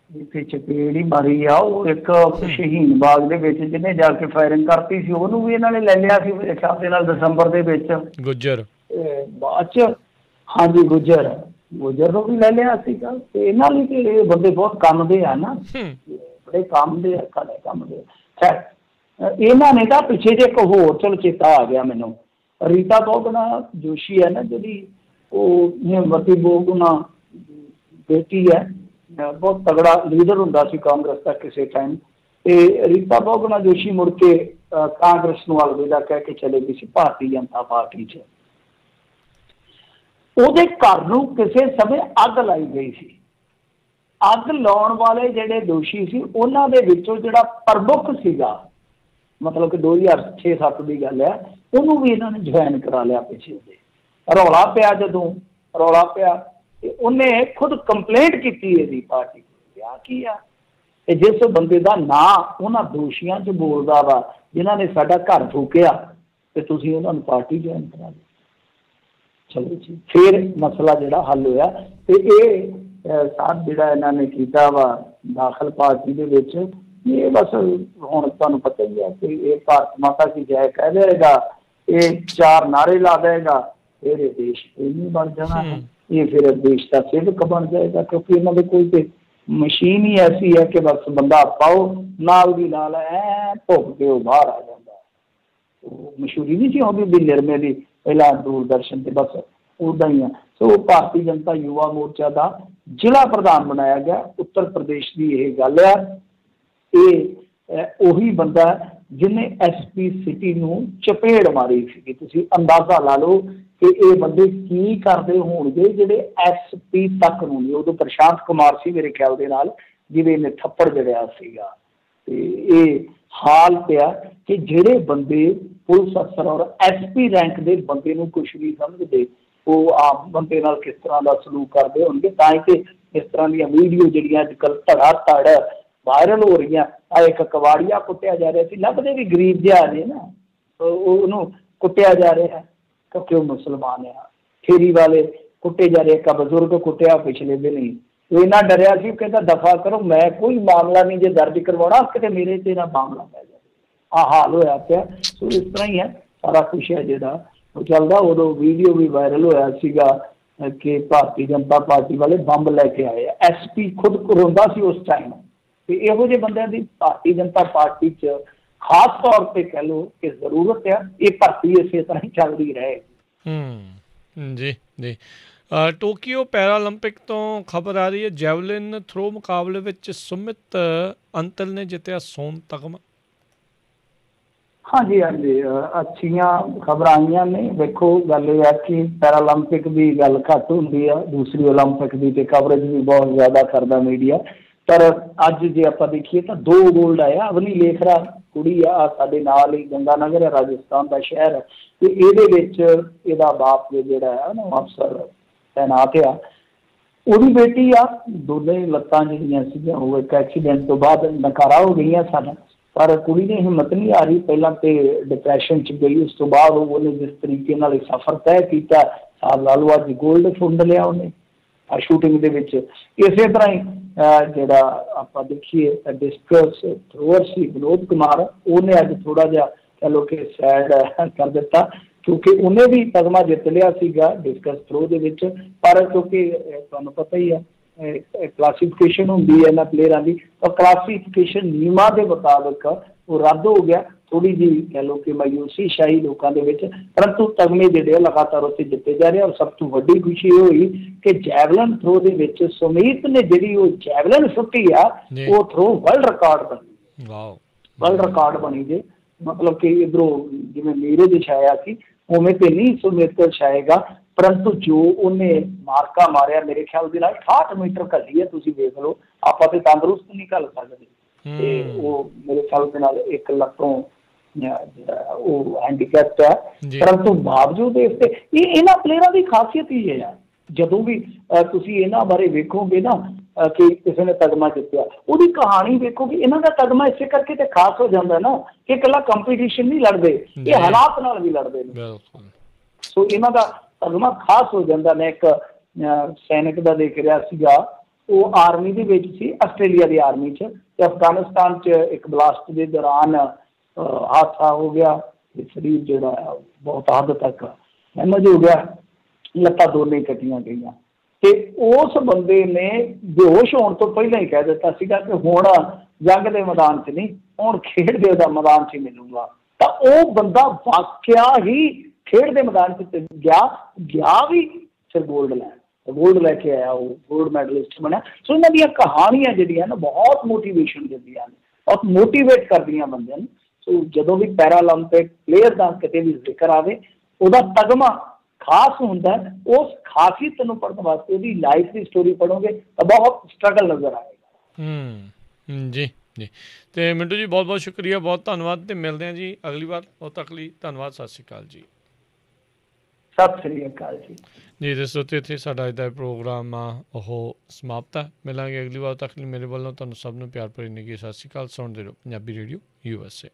ਜਿੱਥੇ ਚਪੇੜ ਹੀ ਮਾਰੀ ਆ ਉਹ ਇੱਕ ਸ਼ਹੀਨ ਬਾਗ ਦੇ ਵਿੱਚ ਜਿਹਨੇ ਜਾ ਕੇ ਫਾਇਰਿੰਗ ਕਰਤੀ ਸੀ, ਉਹਨੂੰ ਵੀ ਇਹਨਾਂ ਨੇ ਲੈ ਲਿਆ ਸੀ ਮੇਰੇ ਖਿਆਲ ਦੇ ਨਾਲ ਦਸੰਬਰ ਦੇ ਵਿੱਚ। ਗੁੱਜਰ ਬਾਅਦ 'ਚ, ਹਾਂਜੀ ਗੁੱਜਰ ਨੂੰ ਵੀ ਲੈ ਲਿਆ ਸੀਗਾ। ਤੇ ਇਹਨਾਂ ਲਈ ਤੇ ਇਹ ਬੰਦੇ ਬਹੁਤ ਕੰਮ ਦੇ ਆ ਨਾ, ਬੜੇ ਕੰਮ ਦੇ ਆ, ਕੰਮ ਦੇ। ਖੈਰ ਇਹਨਾਂ ਨੇ ਤਾਂ ਪਿੱਛੇ ਜੇ ਇੱਕ ਹੋਰ ਚਲੋ ਚੇਤਾ ਆ ਗਿਆ ਮੈਨੂੰ, ਰੀਤਾ ਬਹੁਗੁਣਾ ਜੋਸ਼ੀ ਹੈ ਨਾ ਜਿਹੜੀ, ਉਹ ਹਿੰਮਤੀ ਬਹੁਗੁਣਾ ਬੇਟੀ ਹੈ, ਬਹੁਤ ਤਗੜਾ ਲੀਡਰ ਹੁੰਦਾ ਸੀ ਕਾਂਗਰਸ ਦਾ ਕਿਸੇ ਟਾਈਮ। ਤੇ ਰੀਤਾ ਬਹੁਗੁਣਾ ਜੋਸ਼ੀ ਮੁੜ ਕੇ ਕਾਂਗਰਸ ਨੂੰ ਅਲਵਿਦਾ ਕਹਿ ਕੇ ਚਲੇ ਗਈ ਸੀ ਭਾਰਤੀ ਜਨਤਾ ਪਾਰਟੀ 'ਚ। ਉਹਦੇ ਘਰ ਨੂੰ ਕਿਸੇ ਸਮੇਂ ਅੱਗ ਲਾਈ ਗਈ ਸੀ। ਅੱਗ ਲਾਉਣ ਵਾਲੇ ਜਿਹੜੇ ਦੋਸ਼ੀ ਸੀ ਉਹਨਾਂ ਦੇ ਵਿੱਚੋਂ ਜਿਹੜਾ ਪ੍ਰਮੁੱਖ ਸੀਗਾ, ਮਤਲਬ ਕਿ 2006-07 ਦੀ ਗੱਲ ਹੈ, ਉਹਨੂੰ ਵੀ ਇਹਨਾਂ ਨੇ ਜੁਆਇਨ ਕਰਾ ਲਿਆ ਪਿੱਛੇ ਉਹਦੇ। ਰੌਲਾ ਪਿਆ ਜਦੋਂ ਰੌਲਾ ਪਿਆ ਤੇ ਉਹਨੇ ਖੁਦ ਕੰਪਲੇਂਟ ਕੀਤੀ ਇਹਦੀ ਪਾਰਟੀ ਆ ਕੀ ਆ। ਤੇ ਜਿਸ ਬੰਦੇ ਦਾ ਨਾਂ ਉਹਨਾਂ ਦੋਸ਼ੀਆਂ 'ਚ ਬੋਲਦਾ ਵਾ ਜਿਨ੍ਹਾਂ ਨੇ ਸਾਡਾ ਘਰ ਫੂਕਿਆ ਤੇ ਤੁਸੀਂ ਉਹਨਾਂ ਨੂੰ ਪਾਰਟੀ ਜੁਆਇਨ ਕਰਾ ਦਿਓ। ਚਲੋ ਜੀ ਫਿਰ ਮਸਲਾ ਜਿਹੜਾ ਹੱਲ ਹੋਇਆ ਤੇ ਇਹ ਸਾਥ ਜਿਹੜਾ ਇਹਨਾਂ ਨੇ ਕੀਤਾ ਵਾ ਦਾਖਲ ਪਾਰਟੀ ਦੇ ਵਿੱਚ ਇਹ ਬਸ ਹੁਣ ਤੁਹਾਨੂੰ ਪਤਾ ਹੀ ਹੈ ਕਿ ਇਹ ਭਾਰਤ ਮਾਤਾ ਕੀ ਜੈ ਕਹਿ ਦੇਗਾ, ਇਹ 4 ਨਾਅਰੇ ਲਾ ਦੇਗਾ, ਫਿਰ ਇਹ ਦੇਸ਼ ਪ੍ਰੇਮੀ ਬਣ ਜਾਣਾ ਹੈ, ਇਹ ਫਿਰ ਦੇਸ਼ ਦਾ ਸੇਵਕ ਬਣ ਜਾਏਗਾ ਕਿਉਂਕਿ ਇਹਨਾਂ ਦੇ ਕੋਈ ਤੇ ਮਸ਼ੀਨ ਹੀ ਐਸੀ ਹੈ ਕਿ ਬਸ ਬੰਦਾ ਪਾਓ ਨਾਲ ਦੀ ਨਾਲ ਭੁੱਖ ਕੇ ਉਹ ਬਾਹਰ ਆ ਜਾਂਦਾ। ਉਹ ਮਸ਼ਹੂਰੀ ਨਹੀਂ ਸੀ ਆਉਂਦੀ ਵੀ ਨਿਰਮੇ ਦੀ ਪਹਿਲਾਂ ਦੂਰਦਰਸ਼ਨ ਤੇ ਬਸ ਉੱਦਾਂ ਹੀ ਆ। ਸੋ ਭਾਰਤੀ ਜਨਤਾ ਯੁਵਾ ਮੋਰਚਾ ਦਾ ਜ਼ਿਲ੍ਹਾ ਪ੍ਰਧਾਨ ਬਣਾਇਆ ਗਿਆ ਉੱਤਰ ਪ੍ਰਦੇਸ਼ ਦੀ ਇਹ ਗੱਲ ਆ। ਇਹ ਉਹੀ ਬੰਦਾ ਜਿਹਨੇ SP ਸਿਟੀ ਨੂੰ ਚਪੇੜ ਮਾਰੀ ਸੀਗੀ। ਤੁਸੀਂ ਅੰਦਾਜ਼ਾ ਲਾ ਲਓ ਕਿ ਇਹ ਬੰਦੇ ਕੀ ਕਰਦੇ ਹੋਣਗੇ ਜਿਹੜੇ SP ਤੱਕ ਨੂੰ ਨਹੀਂ। ਉਦੋਂ ਪ੍ਰਸ਼ਾਂਤ ਕੁਮਾਰ ਸੀ ਮੇਰੇ ਖਿਆਲ ਦੇ ਨਾਲ ਜਿਹਦੇ ਇਹਨੇ ਥੱਪੜ ਜੜਿਆ ਸੀਗਾ। ਤੇ ਇਹ ਹਾਲ ਪਿਆ ਕਿ ਜਿਹੜੇ ਬੰਦੇ ਪੁਲਿਸ ਅਫਸਰ ਔਰ SP ਰੈਂਕ ਦੇ ਬੰਦੇ ਨੂੰ ਕੁਛ ਨਹੀਂ ਸਮਝਦੇ ਉਹ ਆਮ ਬੰਦੇ ਨਾਲ ਕਿਸ ਤਰ੍ਹਾਂ ਦਾ ਸਲੂਕ ਕਰਦੇ ਹੋਣਗੇ। ਤਾਂ ਹੀ ਕਿ ਇਸ ਤਰ੍ਹਾਂ ਦੀਆਂ ਵੀਡੀਓ ਜਿਹੜੀਆਂ ਅੱਜ ਕੱਲ੍ਹ ਧੜਾ ਧੜ ਵਾਇਰਲ ਹੋ ਰਹੀਆਂ। ਆ ਇੱਕ ਕਵਾੜੀਆ ਕੁੱਟਿਆ ਜਾ ਰਿਹਾ ਸੀ, ਲੱਭਦੇ ਵੀ ਗਰੀਬ ਜਿਹਾ ਨੇ ਨਾ, ਉਹਨੂੰ ਕੁੱਟਿਆ ਜਾ ਰਿਹਾ ਕਿਉਂਕਿ ਉਹ ਮੁਸਲਮਾਨ ਆ। ਫੇਰੀ ਵਾਲੇ ਕੁੱਟੇ ਜਾ ਰਹੇ, ਇੱਕ ਬਜ਼ੁਰਗ ਕੁੱਟਿਆ ਪਿਛਲੇ ਦਿਨ ਹੀ, ਉਹ ਇੰਨਾ ਡਰਿਆ ਸੀ ਕਹਿੰਦਾ ਦਫਾ ਕਰੋ ਮੈਂ ਕੋਈ ਮਾਮਲਾ ਨਹੀਂ ਜੇ ਦਰਜ ਕਰਵਾਉਣਾ ਕਿਤੇ ਮੇਰੇ ਤੇ ਨਾ ਮਾਮਲਾ ਪੈ ਜਾਵੇ। ਆਹ ਹਾਲ ਹੋਇਆ ਪਿਆ। ਸੋ ਇਸ ਤਰ੍ਹਾਂ ਹੀ ਹੈ ਸਾਰਾ ਕੁਛ ਹੈ ਜਿਹੜਾ ਉਹ ਚੱਲਦਾ। ਉਦੋਂ ਵੀਡੀਓ ਵੀ ਵਾਇਰਲ ਹੋਇਆ ਸੀਗਾ ਕਿ ਭਾਰਤੀ ਜਨਤਾ ਪਾਰਟੀ ਵਾਲੇ ਬੰਬ ਲੈ ਕੇ ਆਏ ਆ। SP ਖੁਦ ਰੋਂਦਾ ਸੀ ਉਸ ਟਾਈਮ। ਤੇ ਇਹੋ ਜਿਹੇ ਬੰਦਿਆਂ ਦੀ ਭਾਰਤੀ ਜਨਤਾ ਪਾਰਟੀ 'ਚ ਖਾਸ ਤੌਰ 'ਤੇ ਕਹਿ ਲਓ ਕਿ ਜ਼ਰੂਰਤ ਆ। ਇਹ ਭਰਤੀ ਇਸੇ ਤਰ੍ਹਾਂ ਹੀ ਚੱਲਦੀ ਰਹੇ। ਜੀ ਜੀ ਟੋਕੀਓ ਪੈਰਾਲੰਪਿਕ ਤੋਂ ਖਬਰ ਆ ਰਹੀ ਹੈ ਜੈਵਲਿਨ ਥਰੋ ਮੁਕਾਬਲੇ ਵਿੱਚ ਸੁਮਿਤ ਅੰਤਲ ਨੇ ਜਿੱਤਿਆ ਸੋਨ ਤਗਮਾ। ਹਾਂਜੀ ਹਾਂਜੀ ਅੱਛੀਆਂ ਖਬਰਾਂ ਆਈਆਂ ਨੇ। ਵੇਖੋ ਗੱਲ ਇਹ ਹੈ ਕਿ ਪੈਰਾਲੰਪਿਕ ਦੀ ਗੱਲ ਘੱਟ ਹੁੰਦੀ ਆ, ਦੂਸਰੀ ਓਲੰਪਿਕ ਦੀ ਤੇ ਕਵਰੇਜ ਵੀ ਬਹੁਤ ਜ਼ਿਆਦਾ ਕਰਦਾ ਮੀਡੀਆ। ਪਰ ਅੱਜ ਜੇ ਆਪਾਂ ਦੇਖੀਏ ਤਾਂ 2 ਗੋਲਡ ਆਇਆ। ਅਵਨੀ ਲੇਖਰਾ ਕੁੜੀ ਆ ਸਾਡੇ ਨਾਲ ਹੀ ਗੰਗਾਨਗਰ ਹੈ, ਰਾਜਸਥਾਨ ਦਾ ਸ਼ਹਿਰ ਹੈ ਤੇ ਇਹਦੇ ਵਿੱਚ ਇਹਦਾ ਬਾਪ ਜਿਹੜਾ ਹੈ ਨਾ ਅਫਸਰ ਤੈਨਾਤ ਆ, ਉਹਦੀ ਬੇਟੀ ਆ। ਦੋਨੇ ਲੱਤਾਂ ਜਿਹੜੀਆਂ ਸੀਗੀਆਂ ਉਹ ਇੱਕ ਐਕਸੀਡੈਂਟ ਤੋਂ ਬਾਅਦ ਨਕਾਰਾ ਹੋ ਗਈਆਂ ਸਨ। ਪਰ ਕੁੜੀ ਨੇ ਹਿੰਮਤ ਨਹੀਂ ਆ ਰਹੀ। ਪਹਿਲਾਂ ਤੇ ਡਿਪਰੈਸ਼ਨ 'ਚ ਗਈ, ਉਸ ਤੋਂ ਬਾਅਦ ਉਹਨੇ ਜਿਸ ਤਰੀਕੇ ਨਾਲ ਇਹ ਸਫ਼ਰ ਤੈਅ ਕੀਤਾ ਸਾਬ ਲਾ ਲਓ ਅੱਜ ਗੋਲਡ ਫੁੰਡ ਲਿਆ ਉਹਨੇ ਸ਼ੂਟਿੰਗ ਦੇ ਵਿੱਚ। ਇਸੇ ਤਰ੍ਹਾਂ ਹੀ ਜਿਹੜਾ ਆਪਾਂ ਦੇਖੀਏ ਡਿਸਕਸ ਥਰੋਅਰ ਸੀ ਵਿਨੋਦ ਕੁਮਾਰ, ਉਹਨੇ ਅੱਜ ਥੋੜ੍ਹਾ ਜਿਹਾ ਕਹਿ ਲਓ ਕਿ ਸੈਡ ਕਰ ਦਿੱਤਾ ਕਿਉਂਕਿ ਉਹਨੇ ਵੀ ਤਗਮਾ ਜਿੱਤ ਲਿਆ ਸੀਗਾ ਡਿਸਕਸ ਥਰੋ ਦੇ ਵਿੱਚ। ਪਰ ਕਿਉਂਕਿ ਤੁਹਾਨੂੰ ਪਤਾ ਹੀ ਆ ਕਲਾਸੀਫਿਕੇਸ਼ਨ ਹੁੰਦੀ ਹੈ ਇਹਨਾਂ ਪਲੇਅਰਾਂ ਦੀ, ਤਾਂ ਕਲਾਸੀਫਿਕੇਸ਼ਨ ਨਿਯਮਾਂ ਦੇ ਮੁਤਾਬਕ ਉਹ ਰੱਦ ਹੋ ਗਿਆ। ਥੋੜ੍ਹੀ ਜਿਹੀ ਕਹਿ ਲਓ ਕਿ ਮਾਯੂਸੀ ਸ਼ਾਹੀ ਲੋਕਾਂ ਦੇ ਵਿੱਚ, ਪਰੰਤੂ ਤਗਮੇ ਜਿਹੜੇ ਲਗਾਤਾਰ ਉੱਥੇ ਜਿੱਤੇ ਜਾ ਰਹੇ। ਔਰ ਸਭ ਤੋਂ ਵੱਡੀ ਖੁਸ਼ੀ ਇਹ ਹੋਈ ਕਿ ਜੈਵਲਨ ਥਰੋ ਦੇ ਵਿੱਚ ਸੁਮੀਤ ਨੇ ਜਿਹੜੀ ਉਹ ਜੈਵਲਨ ਸੁੱਟੀ ਆ ਉਹ ਥਰੋ ਵਰਲਡ ਰਿਕਾਰਡ ਬਣੀ। ਵਰਲਡ ਰਿਕਾਰਡ ਬਣੀ ਜੇ ਮਤਲਬ ਕਿ ਇੱਧਰੋਂ ਜਿਵੇਂ ਨੀਰਜ ਛਾਇਆ ਸੀ ਉਵੇਂ ਤੇ ਨਹੀਂ ਸੁਮੀਤ ਛਾਏਗਾ, ਪਰੰਤੂ ਜੋ ਉਹਨੇ ਮਾਰਕਾ ਮਾਰਿਆ ਮੇਰੇ ਖਿਆਲ ਦੇ ਨਾਲ 68 ਮੀਟਰ ਘੱਲੀ ਹੈ। ਤੁਸੀਂ ਵੇਖ ਲਓ ਆਪਾਂ ਤੇ ਤੰਦਰੁਸਤ ਨਹੀਂ ਘੱਲ ਸਕਦੇ ਤੇ ਉਹ ਮੇਰੇ ਖਿਆਲ ਦੇ ਨਾਲ 1 ਲੱਖੋਂ ਜਿਹੜਾ ਉਹ ਹੈਂਡੀਕੈਪਟ ਹੈ। ਪਰੰਤੂ ਬਾਵਜੂਦ ਇਸ ਤੇ ਇਹਨਾਂ ਪਲੇਅਰਾਂ ਦੀ ਖਾਸੀਅਤ ਹੀ ਇਹ ਹੈ ਜਦੋਂ ਵੀ ਤੁਸੀਂ ਇਹਨਾਂ ਬਾਰੇ ਵੇਖੋਗੇ ਨਾ ਕਿ ਕਿਸੇ ਨੇ ਤਗਮਾ ਜਿੱਤਿਆ ਉਹਦੀ ਕਹਾਣੀ ਵੇਖੋ ਕਿ ਇਹਨਾਂ ਦਾ ਤਗਮਾ ਇਸੇ ਕਰਕੇ ਤੇ ਖਾਸ ਹੋ ਜਾਂਦਾ ਨਾ ਕਿ ਇਕੱਲਾ ਕੰਪੀਟੀਸ਼ਨ ਨਹੀਂ ਲੜਦੇ, ਇਹ ਹਾਲਾਤ ਨਾਲ ਵੀ ਲੜਦੇ ਨੇ। ਸੋ ਇਹਨਾਂ ਦਾ ਤਗਮਾ ਖਾਸ ਹੋ ਜਾਂਦਾ। ਮੈਂ ਇੱਕ ਸੈਨਿਕ ਦਾ ਦੇਖ ਰਿਹਾ ਸੀਗਾ, ਉਹ ਆਰਮੀ ਦੇ ਵਿੱਚ ਸੀ, ਆਸਟ੍ਰੇਲੀਆ ਦੀ ਆਰਮੀ 'ਚ, ਤੇ ਅਫਗਾਨਿਸਤਾਨ 'ਚ ਇੱਕ ਬਲਾਸਟ ਦੇ ਦੌਰਾਨ ਹਾਦਸਾ ਹੋ ਗਿਆ ਤੇ ਸਰੀਰ ਜਿਹੜਾ ਬਹੁਤ ਹੱਦ ਤੱਕ ਡੈਮੇਜ ਹੋ ਗਿਆ, ਲੱਤਾਂ ਦੋਨੇ ਕੱਟੀਆਂ ਗਈਆਂ। ਤੇ ਉਸ ਬੰਦੇ ਨੇ ਬੇਹੋਸ਼ ਹੋਣ ਤੋਂ ਪਹਿਲਾਂ ਹੀ ਕਹਿ ਦਿੱਤਾ ਸੀਗਾ ਕਿ ਹੁਣ ਜੰਗ ਦੇ ਮੈਦਾਨ 'ਚ ਨਹੀਂ, ਹੁਣ ਖੇਡ ਦੇ ਮੈਦਾਨ 'ਚ ਹੀ ਮਿਲੂਗਾ। ਤਾਂ ਉਹ ਬੰਦਾ ਵਾਕਿਆ ਹੀ ਖੇਡ ਦੇ ਮੈਦਾਨ 'ਚ ਗਿਆ ਵੀ ਫਿਰ ਗੋਲਡ ਲੈ ਕੇ ਆਇਆ, ਉਹ ਗੋਲਡ ਮੈਡਲਿਸਟ ਬਣਿਆ। ਸੋ ਇਹਨਾਂ ਦੀਆਂ ਕਹਾਣੀਆਂ ਜਿਹੜੀਆਂ ਨਾ ਬਹੁਤ ਮੋਟੀਵੇਸ਼ਨ ਦਿੰਦੀਆਂ ਨੇ, ਬਹੁਤ ਮੋਟੀਵੇਟ ਕਰਦੀਆਂ ਬੰਦਿਆਂ ਨੂੰ। ਸੋ ਜਦੋਂ ਵੀ ਪੈਰਾਲੰਪਿਕ ਪਲੇਅਰ ਦਾ ਕਿਤੇ ਵੀ ਜ਼ਿਕਰ ਆਵੇ ਉਹਦਾ ਤਗਮਾ ਖਾਸ ਹੁੰਦਾ। ਉਸ ਖਾਸੀਅਤ ਨੂੰ ਪੜ੍ਹਨ ਵਾਸਤੇ ਉਹਦੀ ਲਾਈਫ ਦੀ ਸਟੋਰੀ ਪੜ੍ਹੋਗੇ ਤਾਂ ਬਹੁਤ ਸਟਰਗਲ ਨਜ਼ਰ ਆਏਗਾ। ਜੀ ਜੀ ਤੇ ਮਿੰਟੂ ਜੀ ਬਹੁਤ ਬਹੁਤ ਸ਼ੁਕਰੀਆ, ਬਹੁਤ ਧੰਨਵਾਦ ਤੇ ਮਿਲਦੇ ਹਾਂ ਜੀ ਅਗਲੀ ਵਾਰ। ਉਦੋਂ ਤੱਕ ਲਈ ਧੰਨਵਾਦ, ਸਤਿ ਸ਼੍ਰੀ ਅਕਾਲ ਜੀ। ਸਤਿ ਸ਼੍ਰੀ ਅਕਾਲ ਜੀ। ਜੀ ਦੋਸਤੋ ਤੇ ਇੱਥੇ ਸਾਡਾ ਅੱਜ ਦਾ ਪ੍ਰੋਗਰਾਮ ਆ ਉਹ ਸਮਾਪਤ ਹੈ। ਮਿਲਾਂਗੇ ਅਗਲੀ ਵਾਰ ਤੱਕ ਲਈ ਮੇਰੇ ਵੱਲੋਂ ਤੁਹਾਨੂੰ ਸਭ ਨੂੰ ਪਿਆਰ ਭਰੀ ਨਿੱਘੀ ਸਤਿ ਸ਼੍ਰੀ ਅਕਾਲ। ਸੁਣਦੇ ਰਹੋ ਪੰਜਾਬੀ ਰੇਡੀਓ USA।